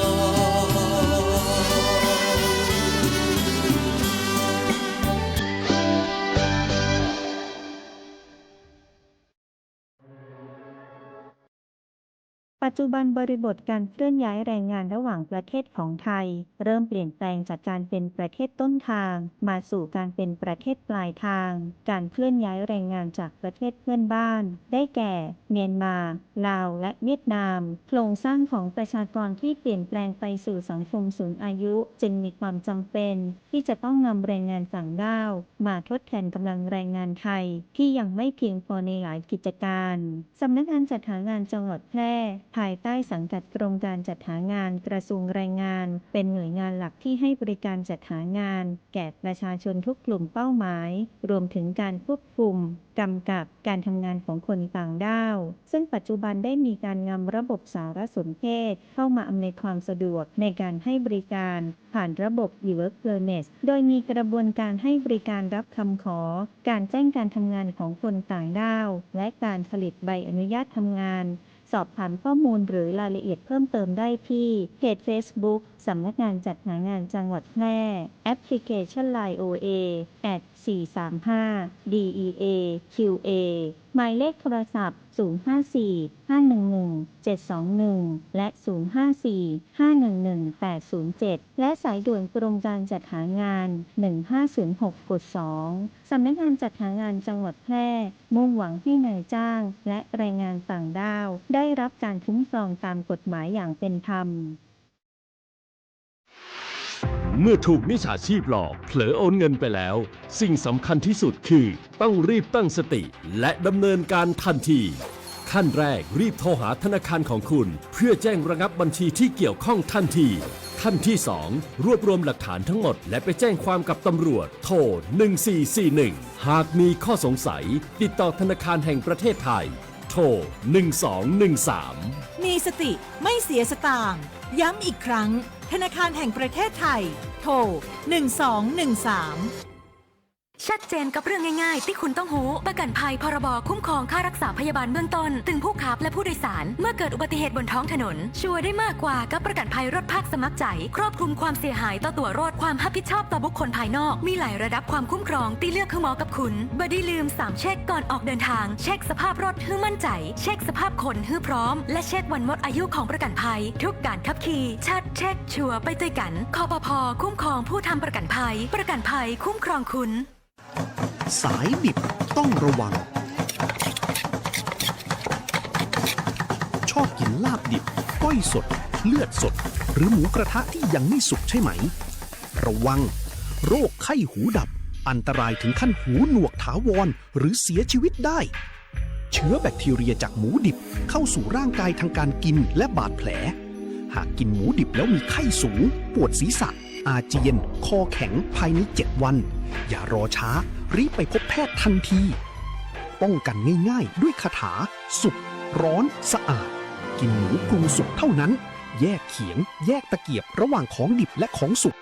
ปัจจุบันบริบทการเคลื่อนย้ายแรงงานระหว่างประเทศของไทยเริ่มเปลี่ยนแปลงจากการเป็นประเทศต้นทางมาสู่การเป็นประเทศปลายทางการเคลื่อนย้ายแรงงานจากประเทศเพื่อนบ้านได้แก่เมียนมาลาวและเวียดนามโครงสร้างของประชากรที่เปลี่ยนแปลงไปสู่สังคมสูงอายุจึงมีความจำเป็นที่จะต้องนำแรงงานต่างด้าวมาทดแทนกำลังแรงงานไทยที่ยังไม่เพียงพอในหลายกิจการสำนักงานจัดหางานจังหวัดแพร่ภายใต้สังกัดกรมการจัดหางานกระทรวงแรงงานเป็นหน่วยงานหลักที่ให้บริการจัดหางานแก่ประชาชนทุกกลุ่มเป้าหมายรวมถึงการควบคุมกำกับการทำงานของคนต่างด้าวซึ่งปัจจุบันได้มีการนำระบบสารสนเทศเข้ามาอำนวยความสะดวกในการให้บริการผ่านระบบ e-work permit โดยมีกระบวนการให้บริการรับคำขอการแจ้งการทำงานของคนต่างด้าวและการผลิตใบอนุญาตทำงานสอบถามข้อมูลหรือรายละเอียดเพิ่มเติมได้ที่เพจ Facebook สำนักงานจัดหางานจังหวัดแพร่แอปพลิเคชัน LINE OA @435DEAQA หมายเลขโทรศัพท์ 054-511-721 และ 054-511-807 และสายด่วนกรมการจัดหางาน 1506 กด 2 สำนักงานจัดหางานจังหวัดแพร่มุ่งหวังให้นายจ้างและแรงงานต่างด้าวได้รับการคุ้มครองตามกฎหมายอย่างเป็นธรรม เมื่อถูกมิจฉาชีพหลอกเผลอโอนเงินไปแล้วสิ่งสำคัญที่สุดคือต้องรีบตั้งสติและดำเนินการทันทีขั้นแรกรีบโทรหาธนาคารของคุณเพื่อแจ้งระงับบัญชีที่เกี่ยวข้องทันทีขั้นที่ 2 รวบรวมหลักฐานทั้งหมดและไปแจ้งความกับตำรวจโทร 1441 หากมีข้อสงสัยติดต่อธนาคารแห่งประเทศไทยโทร 1213 มีสติไม่เสียสตางค์ย้ำอีกครั้งธนาคารแห่งประเทศไทยโทร 1213ชัดเจนกับเรื่องง่ายๆที่คุณต้องรู้ประกันภัยพรบคุ้มครองค่ารักษาพยาบาลเบื้องต้นถึงผู้ขับและผู้โดยสารเมื่อเกิดอุบัติเหตุบนท้องถนนช่วยได้มากกว่ากับประกันภัยรถภาคสมัครใจครอบคลุมความเสียหายต่อตัวรถความรับผิดชอบต่อบุคคลภายนอกมีหลายระดับความคุ้มครองที่เลือกคือเหมาะกับคุณบ่ได้ลืม3เช็คก่อนออกเดินทางเช็คสภาพรถให้มั่นใจเช็คสภาพคนให้พร้อมและเช็ควันหมดอายุของประกันภัยทุกการขับขี่ชัดเช็คชัวร์ไปด้วยกันคปภ.คุ้มครองผู้ทำประกันภัยคุ้มครองคุณสายดิบต้องระวังชอบกินลาบดิบก้อยสดเลือดสดหรือหมูกระทะที่ยังไม่สุกใช่ไหมระวังโรคไข้หูดับอันตรายถึงขั้นหูหนวกถาวรหรือเสียชีวิตได้เชื้อแบคทีเรียจากหมูดิบเข้าสู่ร่างกายทางการกินและบาดแผลหากกินหมูดิบแล้วมีไข้สูงปวดศีรษะอาเจียนคอแข็งภายใน7 วันอย่ารอช้ารีบไปพบแพทย์ทันทีป้องกันง่ายๆด้วยคาถาสุกร้อนสะอาดกินหมูปรุงสุกเท่านั้นแยกเขียงแยกตะเกียบระหว่างของดิบและของสุก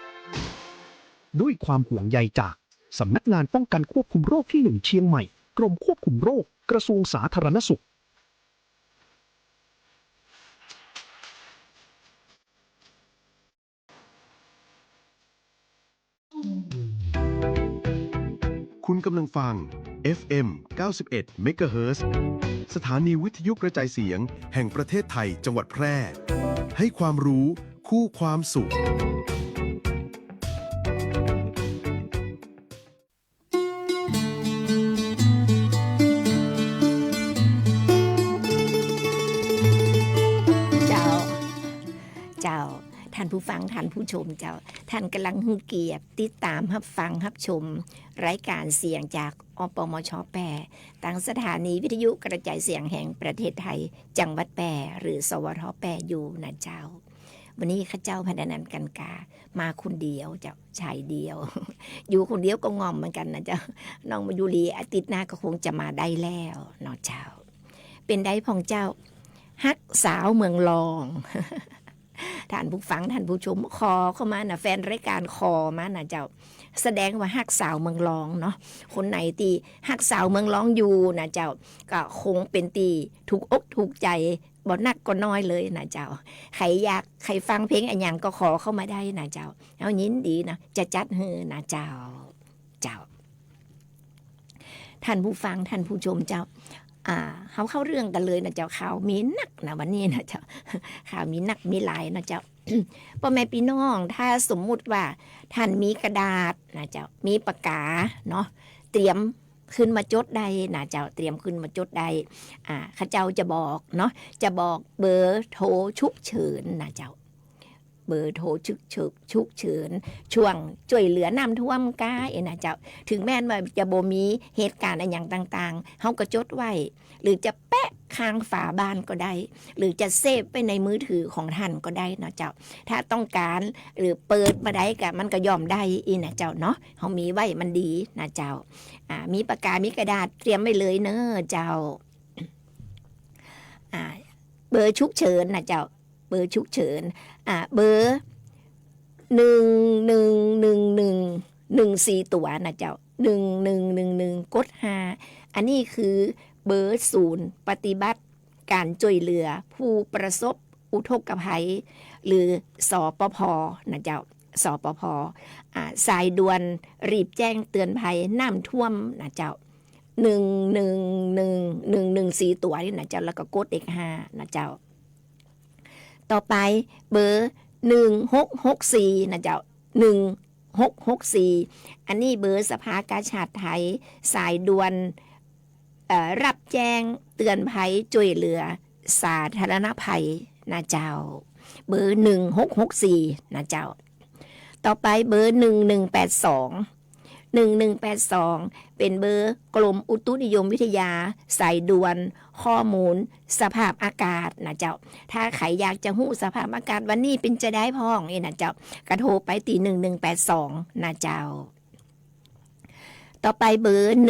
ด้วยความห่วงใยจากสำนักงานป้องกันควบคุมโรคที่ 1 เชียงใหม่กรมควบคุมโรคกระทรวงสาธารณสุขคุณกำลังฟัง FM 91 MHz สถานีวิทยุกระจายเสียงแห่งประเทศไทยจังหวัดแพร่ให้ความรู้คู่ความสุขท่านผู้ฟังท่านผู้ชมเจ้าท่านกำลังฮือเกียรติติดตามรับฟังรับชมรายการเสียงจากอปมช.แปรตั้งสถานีวิทยุกระจายเสียงแห่งประเทศไทยจังหวัดแปรหรือสวท.แปรอยู่นะเจ้าวันนี้ข้าเจ้าพนันกันกามาคนเดียวเจ้าชายเดียว อยู่คนเดียวก็งอมเหมือนกันนะเจ้าน้องมายุรีอาทิตย์หน้าก็คงจะมาได้แล้วเนาะเจ้าเป็นได้พองเจ้าฮักสาวเมืองรองท่านผู้ฟังท่านผู้ชมคอเข้ามานะแฟนรายการคอมานะเจ้าแสดงว่าฮักสาวเมืองรองเนาะคนไหนตีฮักสาวเมืองรองอยู่นะเจ้าก็คงเป็นตีถูกอกถูกใจบ่นักก็น้อยเลยนะเจ้าใครอยากใครฟังเพลงอันยังก็ขอเข้ามาได้นะเจ้าเอายินดีนะจะจัดให้นะเจ้าท่านผู้ฟังท่านผู้ชมเจ้า เขาเข้าเรื่องกันเลยนะเจ้าข่าวมีหนักนะวันนี้นะเจ้า ข่าวมีหนักมีหลายนะเจ้า พ่อแม่พี่น้องถ้าสมมุติว่าท่านมีกระดาษนะเจ้ามีปากกาเนาะเตรียมขึ้นมาจดได้นะเจ้าเตรียมขึ้นมาจดได้ข้าเจ้าจะบอกเนาะจะบอกเบอร์โทรฉุกเฉินนะเจ้าเบอร์โทรฉุกเฉินช่วงช่วยเหลือน้ำท่วมกายนะเจ้าถึงแม้ว่าจะบ่มีเหตุการณ์อะไรอย่างต่างๆเฮาก็จดไว้หรือจะแปะข้างฝาบ้านก็ได้หรือจะเซฟไปในมือถือของท่านก็ได้นะเจ้าถ้าต้องการหรือเปิดมาได้ก็มันก็ยอมได้อีนะเจ้าเนาะเฮามีไว้มันดีนะเจ้ามีปากกามีกระดาษเตรียมไว้เลยเนอะเจ้าเบอร์ฉุกเฉินนะเจ้าเบอร์ฉุกเฉินเบอร์1111 ตัวนะเจ้า1111กด5อันนี้คือเบอร์ศูนย์ปฏิบัติการช่วยเหลือผู้ประสบอุทกภัยหรือสปภนะเจ้าสปภสายด่วนรีบแจ้งเตือนภัยน้ำท่วมนะเจ้า111114 ตัวนี่นะเจ้าแล้วก็กดเลข5นะเจ้าต่อไปเบอร์1664นะเจ้า1664อันนี้เบอร์สภากาชาดไทยสายด่วนรับแจ้งเตือนภัยช่วยเหลือสาธารณภัยนะเจ้าเบอร์1664นะเจ้าต่อไปเบอร์1182เป็นเบอร์กรมอุตุนิยมวิทยาสายด่วนข้อมูลสภาพอากาศนะเจ้าถ้าใครอยากจะหู้สภาพอากาศวันนี้เป็นจะได้พ้องนะเจ้ากระโทรไปตี1182นะเจ้าต่อไปเบอร์1784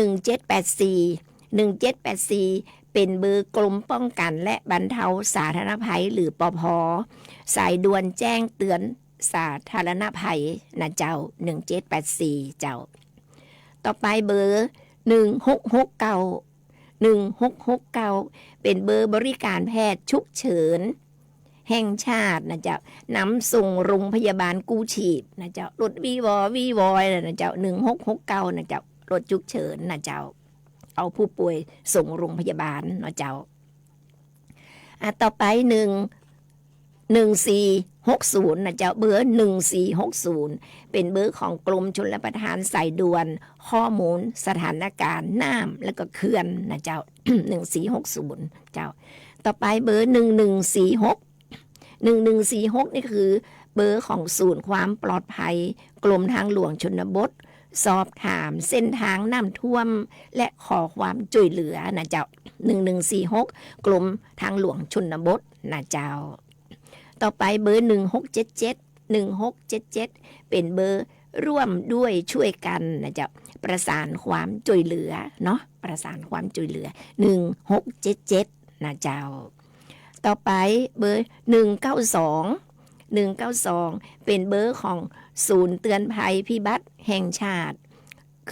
เป็นเบอร์กรมป้องกันและบรรเทาสาธารณภัยหรือปภสายด่วนแจ้งเตือนสาธารณภัยนะเจ้า1784เจ้าต่อไปเบอร์1669เป็นเบอร์บริการแพทย์ฉุกเฉินแห่งชาตินะเจ้านำส่งโรงพยาบาลกู้ชีพนะเจ้ารถวีวอยนะเจ้า1669นะเจ้ารถฉุกเฉินนะเจ้าเอาผู้ป่วยส่งโรงพยาบาลนะเจ้าต่อไป1460นะเจ้าเบอร์1460เป็นเบอร์ของกรมชลประทานสายด่วนข้อมูลสถานการณ์น้ำแล้วก็เขื่อนนะเจ้า 1460เจ้าต่อไปเบอร์1146นี่คือเบอร์ของศูนย์ความปลอดภัยกรมทางหลวงชนบทสอบถามเส้นทางน้ำท่วมและขอความช่วยเหลือนะเจ้า1146กรมทางหลวงชนบทนะเจ้าต่อไปเบอร์1677เป็นเบอร์ร่วมด้วยช่วยกันนะเจ้าประสานความช่วยเหลือเนาะประสานความช่วยเหลือ1677นะเจ้าต่อไปเบอร์192เป็นเบอร์ของศูนย์เตือนภัยพิบัติแห่งชาติ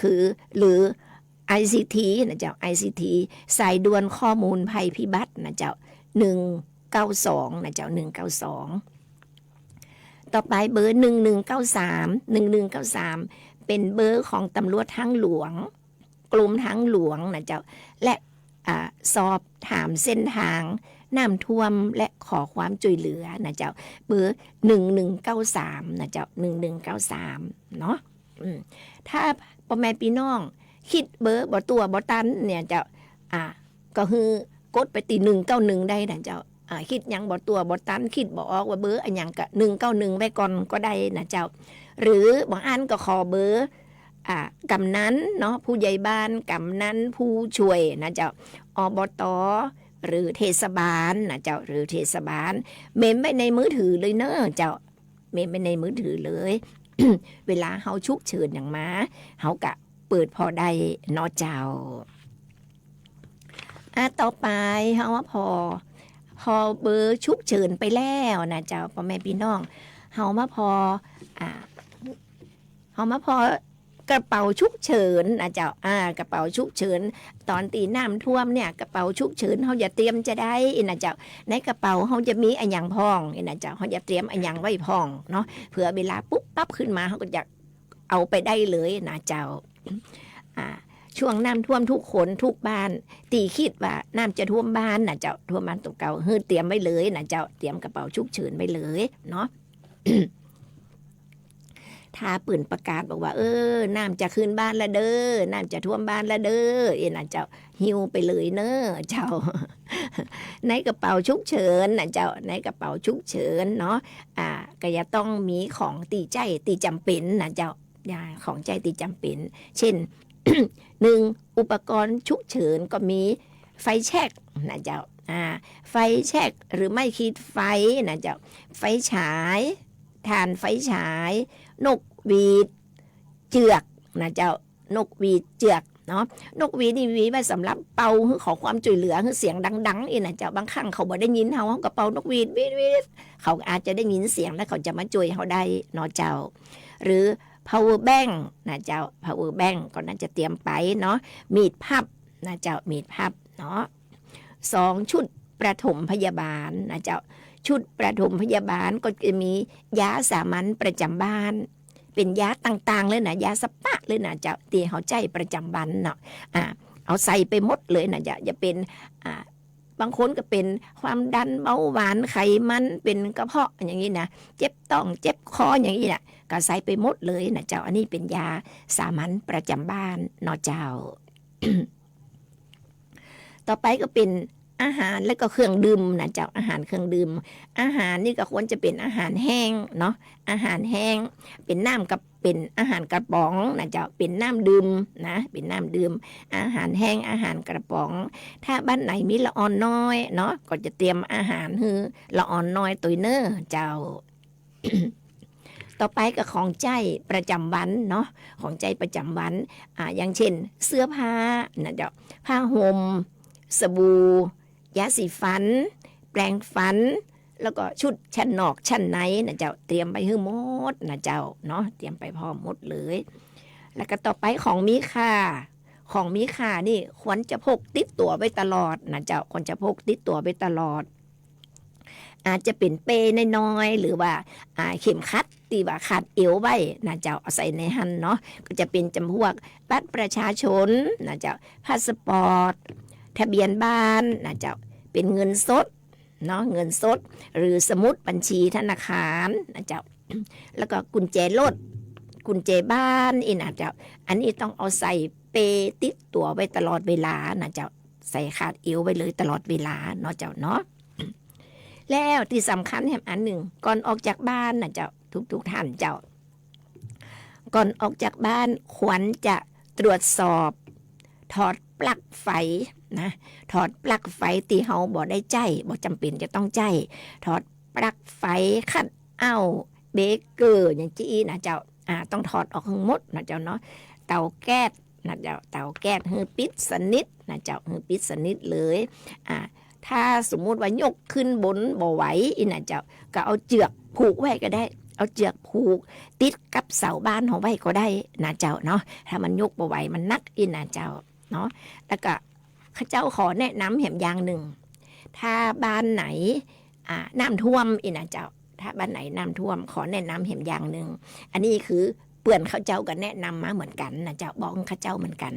คือหรือ ICT นะเจ้า ICT สายด่วนข้อมูลภัยพิบัตินะเจ้า192นะเจ้า192ต่อไปเบอร์1193เป็นเบอร์ของตำรวจทางหลวงกรมทางหลวงนะเจ้าและสอบถามเส้นทางน้ำท่วมและขอความช่วยเหลือนะเจ้าเบอร์1193นะเจ้า1193เนาะถ้าพ่อแม่พี่น้องคิดเบอร์บ่ตัวบ่ตันเนี่ยเจ้าก็คือกดไปตี191ได้นะเจ้าคิดยังบ่ตัวบ่ตันคิดบ่ออกว่าเบอร์อันหยังก็191ไว้ก่อนก็ได้นะเจ้าหรือบางอันก็ขอเบอร์กำนันเนาะผู้ใหญ่บ้านกำนันผู้ช่วยนะเจ้าอบตหรือเทศบาลนะเจ้าหรือเทศบาลเมมไว้ในมือถือเลยเนอะเจ้าเมมไว้ในมือถือเลย เวลาเฮาฉุกเฉินอย่างมาเฮากะเปิดพอได้เนาะเจ้าต่อไปเฮาว่าพอเบอร์ฉุกเฉินไปแล้วนะเจ้าพ่อแม่พี่น้องเฮามาพอกระเป๋าฉุกเฉินนะเจ้ากระเป๋าฉุกเฉินตอนตีน้ำท่วมเนี่ยกระเป๋าฉุกเฉินเฮาอย่าเตรียมจะได้นะเจ้าในกระเป๋าเฮาจะมีอันหยังพองนะเจ้าเฮาอย่าเตรียมอันหยังไว้พองเนาะเผื่อเวลาปุ๊บปั๊บขึ้นมาเฮาก็จะเอาไปได้เลยนะเจ้า ช่วงน้ำท่วมทุกคนทุกบ้านตีคิดว่าน้ำจะท่วมบ้านนะเจ้าท่วมบ้านตรงเก่าเฮ้ยเตรียมไว้เลยนะเจ้าเตรียมกระเป๋าฉุกเฉินไว้เลยเนาะ ถ้าปืนประกาศบอกว่าน้ำจะขึ้นบ้านละเด้อน้ำจะท่วมบ้านละเด้อนะเจ้าหิวไปเลยเนอะเจ้า ในกระเป๋าฉุกเฉินนะเจ้าในกระเป๋าฉุกเฉินเนาะก็จะต้องมีของตีใจตีจำเป็นนะเจ้าของใจตีจำเป็นเช่น 1. อุปกรณ์ฉุกเฉินก็มีไฟแช็กนะเจ้าไฟแช็กหรือไม่ขีดไฟนะเจ้าไฟฉายถ่านไฟฉายนกหวีดเจือกนะเจ้านกหวีดเจือกเนาะนกหวีดนี่หวีไว้สำหรับเป่าขอความช่วยเหลือเสียงดังๆนะเจ้าบางครั้งเขาบ่ได้ยินเขาก็เป่านกหวีดเขาอาจจะได้ยินเสียงแล้วเขาจะมาช่วยเขาได้เนาะเจ้าหรือ power bank นะเจ้า power bank ก็น่าจะเตรียมไปเนาะมีดพับนะเจ้ามีดพับเนาะ2ชุดประถมพยาบาลนะเจ้าชุดประถมพยาบาลก็จะมียาสามัญประจำบ้านเป็นยาต่างๆเลยนะยาสปะเลยนะเจ้าตีเขาใจประจำวันเนาะเอาใส่ไปหมดเลยนะจะเป็นบางคนก็เป็นความดันเบาหวานไขมันเป็นกระเพาะอย่างนี้นะเจ็บท้องเจ็บคออย่างนี้นะก็ใส่ไปหมดเลยนะเจ้าอันนี้เป็นยาสามัญประจำบ้านเนาะเจ้า ต่อไปก็เป็นอาหารและก็เครื่องดื่มนะเจ้าอาหารเครื่องดื่มอาหารนี่ก็ควรจะเป็นอาหารแห้งเนาะอาหารแห้งเป็นน้ำกับเป็นอาหารกระป๋องนะเจ้าเป็นน้ำดื่มนะเป็นน้ำดื่มอาหารแห้งอาหารกระป๋องถ้าบ้านไหนมีละออนน้อยเนาะก็จะเตรียมอาหารคือละออนน้อยตัวเนอเจ้า ต่อไปก็ของใจประจำวันเนาะของใจประจำวันอย่างเช่นเสื้อผ้านะเจ้าผ้าห่มสบู่ยาสีฟันแปรงฟันแล้วก็ชุดชั้นนอกชั้นในนะเจ้าเตรียมไปให้หมดนะเจ้าเนาะเตรียมไปพร้อมหมดเลยแล้วก็ต่อไปของมีค่าของมีค่านี่ควรจะพกติดตัวไว้ตลอดนะเจ้าควรจะพกติดตัวไว้ตลอดอาจจะเป็นเป้น้อยๆหรือว่าเข็มขัดตีว่าขัดเอวไว้นะเจ้าเอาใส่ในหันเนาะก็จะเป็นจำพวกบัตรประชาชนนะเจ้าพาสปอร์ตทะเบียนบ้านนะเจ้าเป็นเงินสดเนาะเงินสดหรือสมุดบัญชีธนาคารนะเจ้า แล้วก็กุญแจรถกุญแจบ้านอีนะเจ้าอันนี้ต้องเอาใส่เปติดตัวไว้ตลอดเวลานะเจ้าใส่คาดเอวไว้เลยตลอดเวลาเนาะเจ้าเนาะ แล้วที่สำคัญแห่งอันหนึ่งก่อนออกจากบ้านนะเจ้าทุกท่านเจ้าก่อนออกจากบ้านควรจะตรวจสอบถอดปลั๊กไฟนะถอดปลั๊กไฟตีเฮาบ่ได้ใจบ่จำเป็นจะต้องใจถอดปลั๊กไฟคัดเอาเบเกอร์อย่างจี้นะเจ้าต้องถอดออกทั้งหมดนะเจ้าเนาะเตาแก๊สนะเจ้าเตาแก๊สฮือปิดสนิทนะเจ้าฮือปิดสนิทเลยถ้าสมมุติว่ายกขึ้นบนบ่ไหวอีนะเจ้าก็เอาเจือกผูกไว้ก็ได้เอาเจือกผูกติดกับเสาบ้านของไว้ก็ได้นะเจ้าเนาะถ้ามันยกบ่ไหวมันนักอีนะเจ้าเนาะแล้วก็ข้าเจ้าขอแนะนำแหมอย่างหนึ่งถ้าบ้านไหนน้ำท่วมอีนะเจ้าถ้าบ้านไหนน้ำท่วมขอแนะนำแหมอย่างหนึ่งอันนี้คือเปื่อนข้าเจ้าก็แนะนำมาเหมือนกันนะเจ้าบอกข้าเจ้าเหมือนกัน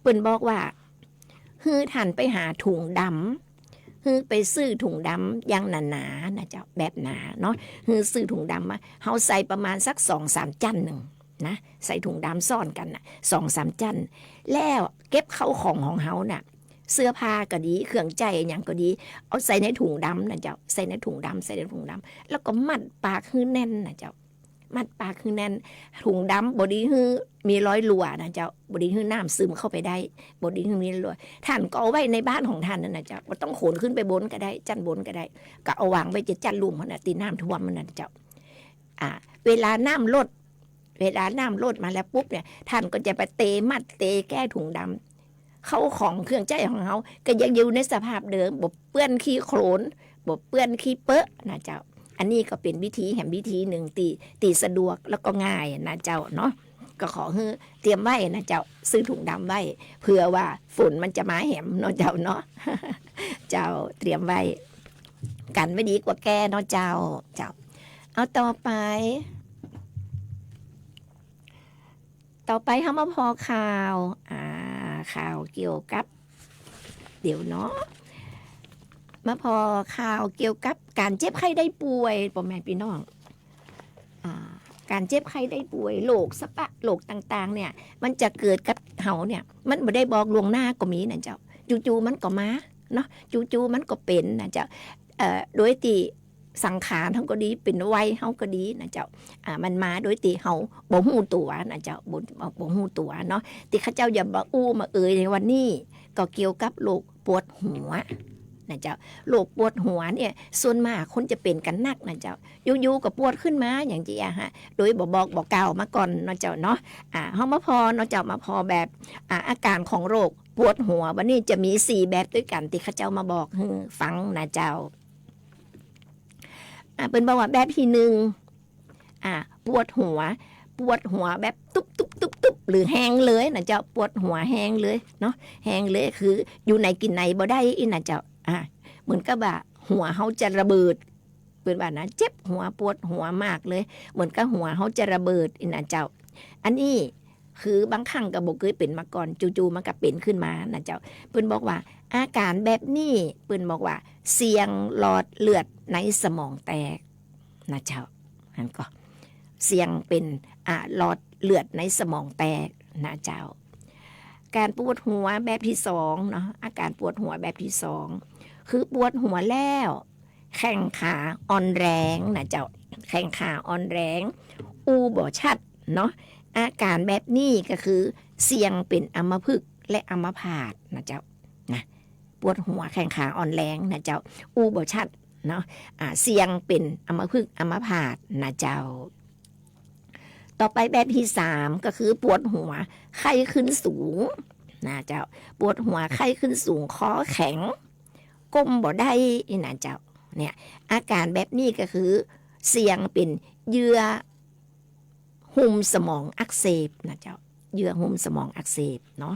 เปื่อนบอกว่าฮือท่านไปหาถุงดำฮือไปซื้อถุงดำอย่างหนาๆนะเจ้าแบบหนาเนาะฮือซื้อถุงดำมาเฮาใส่ประมาณสัก 2-3 จั่นหนึ่งนะใส่ถุงดำซ่อนกันนะ2-3 จั่นแล้วเก็บเข้าของเฮาน่ะเสื้อผ้าก็ดีเครื่องใจอย่างก็ดีเอาใส่ในถุงดำนะเจ้าใส่ในถุงดำแล้วก็มัดปากฮือแน่นนะเจ้ามัดปากฮือแน่นถุงดำบดีฮือมีร้อยรั่วนะเจ้าบดีฮือน้ำซึมเข้าไปได้บดีฮือมีรั่วท่านก็เอาไว้ในบ้านของท่านนั่นนะเจ้าก็ต้องขนขึ้นไปบนก็ได้จันบนก็ได้ก็เอาวางไว้จะจันลุ่มมันตีน้ำท่วมมันนะเจ้าเวลาน้ำลดมาแล้วปุ๊บเนี่ยท่านก็จะไปเตมัดเตแก้ถุงดำเข้าของเครื่องใจของเขาก็ยังอยู่ในสภาพเดิมบ่เปื้อนขี้โคลนบ่เปื้อนขี้เปอะนะเจ้าอันนี้ก็เป็นวิธีแห่งวิธีหนึ่งตีสะดวกแล้วก็ง่ายนะเจ้าเนาะก็ขอให้เตรียมไว้นะเจ้าซื้อถุงดำไว้เผื่อว่าฝุ่นมันจะมาแหมเนาะเจ้าเนาะ เจ้าเตรียมไว้กันไม่ดีกว่าแก้เนาะเจ้าเอาต่อไปเขามาพอข่าว ข่าวเกี่ยวกับเดี๋ยวเนาะมาพอข่าวเกี่ยวกับการเจ็บไข้ได้ป่วยพ่อแม่พี่น้องการเจ็บไข้ได้ป่วยโรคสปะโรคต่างๆเนี่ยมันจะเกิดกับเฮาเนี่ยมันไม่ได้บอกล่วงหน้าก็มีนะเจ้าจู่ๆมันก็มาเนาะจู่ๆมันก็เป็นนะเจ้าโดยที่สังขารเฮาก็ดีเป็นวัยเฮาก็ดีนะเจ้ามันมาโดยที่เฮาบ่ฮู้ตัวนะเจ้าบ่ฮู้ตัวเนาะที่เขาเจ้าอย่ามาอู้มาเอ่ยในวันนี้ก็เกี่ยวกับโรคปวดหัวนะเจ้าโรคปวดหัวเนี่ยส่วนมากคนจะเป็นกันนักนะเจ้าอยู่ๆก็ปวดขึ้นมาอย่างที่ฮะโดยบอกกล่าวมาก่อนนะเจ้าเนาะเฮามาพอเนาะเจ้ามาพอแบบอาการของโรคปวดหัววันนี้จะมี4แบบด้วยกันที่เขาเจ้ามาบอกให้ฟังนะเจ้าเป็นบอกว่าแบบที่1ปวดหัวแบบตุ๊บหรือแห้งเลยนะเจ้าปวดหัวแห้งเลยเนาะแห้งเลยคืออยู่ในกินในบ่ได้อีนะเจ้าเหมือนกับว่าหัวเฮาจะระเบิดเป็นว่านะเจ็บหัวปวดหัวมากเลยเหมือนกับหัวเฮาจะระเบิดอีนะเจ้าอันนี้คือบางครั้งก็บ่เคยเป็นมาก่อนจู่ๆมันก็เป็นขึ้นมานะเจ้าเพิ่นบอกว่าอาการแบบนี้เพิ่นบอกว่าเสี่ยงหลอดเลือดในสมองแตกนะเจ้านั่นก็เสี่ยงเป็นหลอดเลือดในสมองแตกนะเจ้าการปวดหัวแบบที่2เนาะอาการปวดหัวแบบที่2คือปวดหัวแล้วแข้งขาอ่อนแรงนะเจ้าแข้งขาอ่อนแรงบ่ชัดเนาะอาการแบบนี้ก็คือเสี่ยงเป็นอัมพฤกษ์และอัมพาตนะเจ้านะปวดหัวแข้งขาอ่อนแรงนะเจ้าบ่ชัดเนาะเสี่ยงเป็นอัมพฤกษ์อัมพาตนะเจ้าต่อไปแบบที่3ก็คือปวดหัวไข้ขึ้นสูงนะเจ้าปวดหัวไข้ขึ้นสูงคอแข็งก้มบ่ได้นะเจ้าเนี่ยอาการแบบนี้ก็คือเสี่ยงเป็นเยื่อหุ้มสมองอักเสบนะเจ้าเยื่อหุ้มสมองอักเสบเนาะ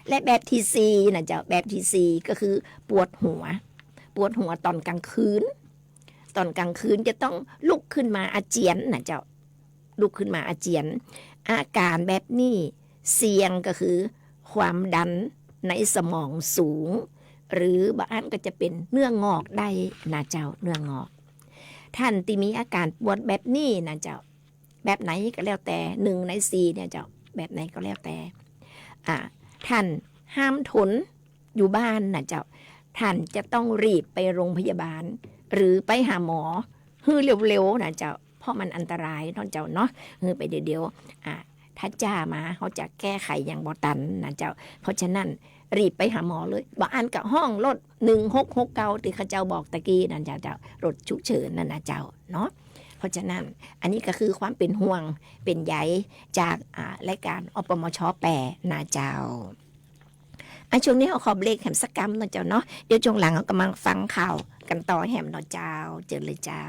และแบบที่4นะเจ้าแบบที่4ก็คือปวดหัวตอนกลางคืนจะต้องลุกขึ้นมาอาเจียนนะเจ้าลุกขึ้นมาอาเจียนอาการแบบนี้เสี่ยงก็คือความดันในสมองสูงหรือบางอันก็จะเป็นเนื้องอกได้นะเจ้าเนื้องอกท่านที่มีอาการปวดแบบนี้นะเจ้าแบบไหนก็แล้วแต่1 ใน 4เนี่ยเจ้าแบบไหนก็แล้วแต่ท่านห้ามทนอยู่บ้านนะเจ้าท่านจะต้องรีบไปโรงพยาบาลหรือไปหาหมอฮือเร็วๆนะเจ้าเพราะมันอันตรายเนาะเจ้าเนาะไปเดี๋ยวถ้าจ้ามาเขาจะแก้ไขอย่างบ่ตันนะเจ้าเพราะฉะนั้นรีบไปหาหมอเลยบางอันกับห้องรถ1669ที่เขาเจ้าบอกตะกี้นั่นเจ้ารถฉุกเฉินนั่นนะเจ้าเนาะเพราะฉะนั้นอันนี้ก็คือความเป็นห่วงเป็นใยจากรายการอปมช.แปรนะเจ้าช่วงนี้เขาขอเบรกแหมสักกรรมนะเจ้าเนาะเดี๋ยวช่วงหลังเรากำลังฟังข่าวกันต่อแหมเนาะเจ้าเจอเลยเจ้า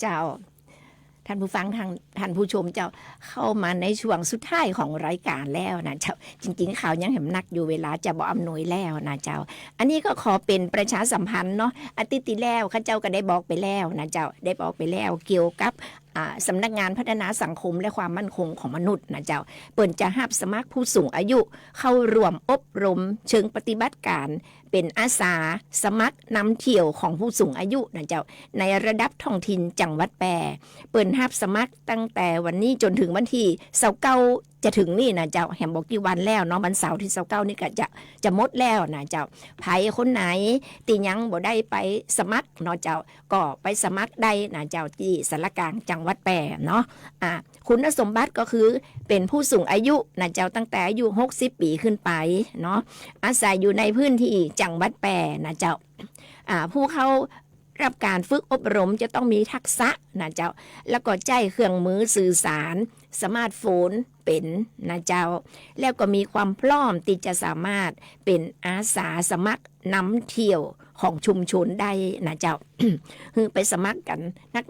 เจ้าท่านผู้ฟังท่านผู้ชมเจ้าเข้ามาในช่วงสุดท้ายของรายการแล้วนะเจ้าจริงๆข่าวยังเห็นนักอยู่เวลาจะบ่อำนวยแล้วนะเจ้าอันนี้ก็ขอเป็นประชาสัมพันธ์เนาะอาทิตย์ที่แล้วข้าเจ้าก็ได้บอกไปแล้วนะเจ้าได้บอกไปแล้วเกี่ยวกับสำนักงานพัฒนาสังคมและความมั่นคงของมนุษย์นะเจ้าเปิดจะรับสมัครผู้สูงอายุเข้าร่วมอบรมเชิงปฏิบัติการเป็นอาสาสมัครนำเที่ยวของผู้สูงอายุนะเจ้าในระดับท้องถิ่นจังหวัดแปรเปิดรับสมัครตั้งแต่วันนี้จนถึงวันที่29จะถึงนี่นะเจ้าแหมบอกกี่วันแล้วเนาะวันเสาร์ที่29นี่ก็จะหมดแล้วนะเจ้าไผคนไหนที่ยังบ่ได้ไปสมัครเนาะเจ้าก็ไปสมัครได้นะเจ้าที่สารกลางจังหวัดแปรเนาะคุณสมบัติก็คือเป็นผู้สูงอายุนะเจ้าตั้งแต่อายุ60 ปีขึ้นไปเนาะอาศัยอยู่ในพื้นที่จังหวัดแปรนะเจ้าผู้เข้ารับการฝึกอบรมจะต้องมีทักษะนะเจ้าแล้วก็ใจเครื่องมือสื่อสารสมาร์ทโฟนเป็นนะเจ้าแล้วก็มีความพร้อมที่จะสามารถเป็นอาสาสมัครนำเที่ยวของชุมชนได้นะเจ้า คือไปสมัครกัน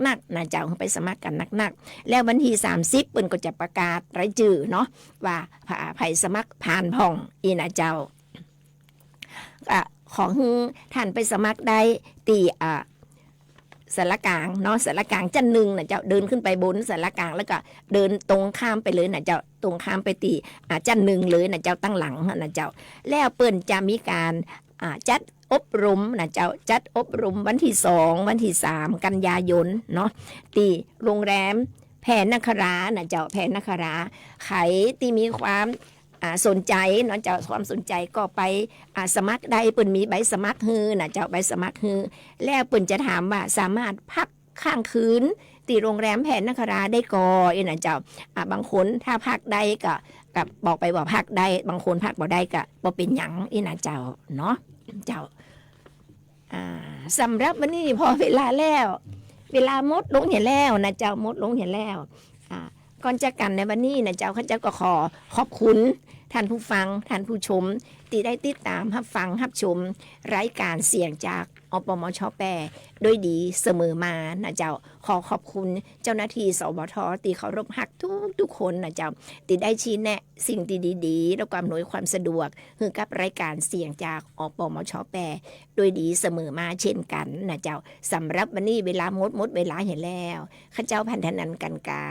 นักๆนะเจ้าไปสมัครกันนักๆแล้ววันที่30เปิ้นก็จะประกาศรายชื่อเนาะว่าไผสมัครผ่านพ่องอีนะเจ้าของท่านไปสมัครได้ตีสารกลางเนาะสารกลางจันหนึ่งนะเจ้าเดินขึ้นไปบนสารกลางแล้วก็เดินตรงข้ามไปเลยนะเจ้าตรงข้ามไปตีจันหนึ่งเลยนะเจ้าตั้งหลังนะเจ้าแล้วเปิ้นจะมีการจัดอบรมนะเจ้าจัดอบรมวันที่2วันที่3กันยายนเนาะที่โรงแรมแพรนครานะเจ้าแพรนคราใครที่มีความสนใจเนาะเจ้าความสนใจก็ไปสมัครได้เปิ้นมีใบสมัครฮือนะเจ้าใบสมัครฮือแล้วเปิ้นจะถามว่าสามารถพักข้างคืนที่โรงแรมแพรนคราได้ก่อนะเจ้าบางคนถ้าพักได้ก็บอกไปว่าพักได้บางคนพักบ่ได้ก็บ่เป็นหยังนะเจ้าเนาะเจ้าสำหรับวันนี้พอเวลาแล้วเวลาหมดลงเห็นแล้วนะเจ้าหมดลงเห็นแล้วก่อนจากกันในวันนี้นะเจ้าข้าเจ้าก็ขอบคุณท่านผู้ฟังท่านผู้ชมที่ได้ติดตามรับฟังรับชมรายการเสียงจากอปมช.แปรโดยดีเสมอมานะเจ้าขอบคุณเจ้าหน้าที่สบท.ที่เคารพรักทุกคนนะเจ้าที่ได้ชี้แนะสิ่งดีๆแล้วก็อำนวยความสะดวกให้กับรายการเสียงจากอปมช.แปรโดยดีเสมอมาเช่นกันนะเจ้าสำหรับวันนี้เวลาหมดเวลาเห็นแล้วข้าเจ้าพันธนันกันกา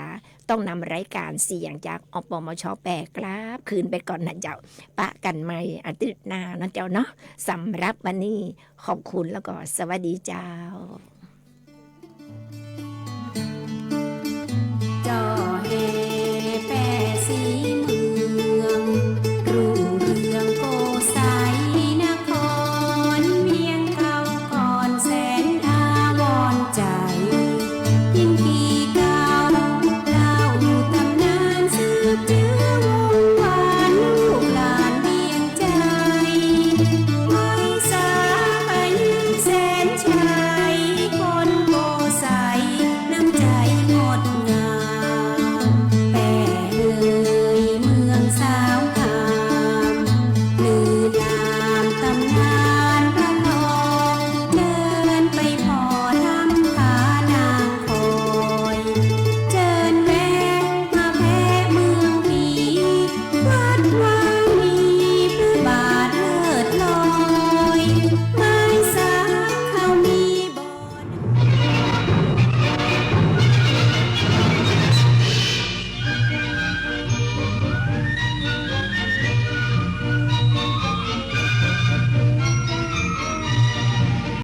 ต้องนำรายการเสียงจากอปมช.แปรกราบคืนไปก่อนนะเจ้าปะกันใหม่อาทิตย์หน้านะเจ้าเนาะสำหรับวันนี้ขอบคุณแล้วก็สวัสดีเจ้า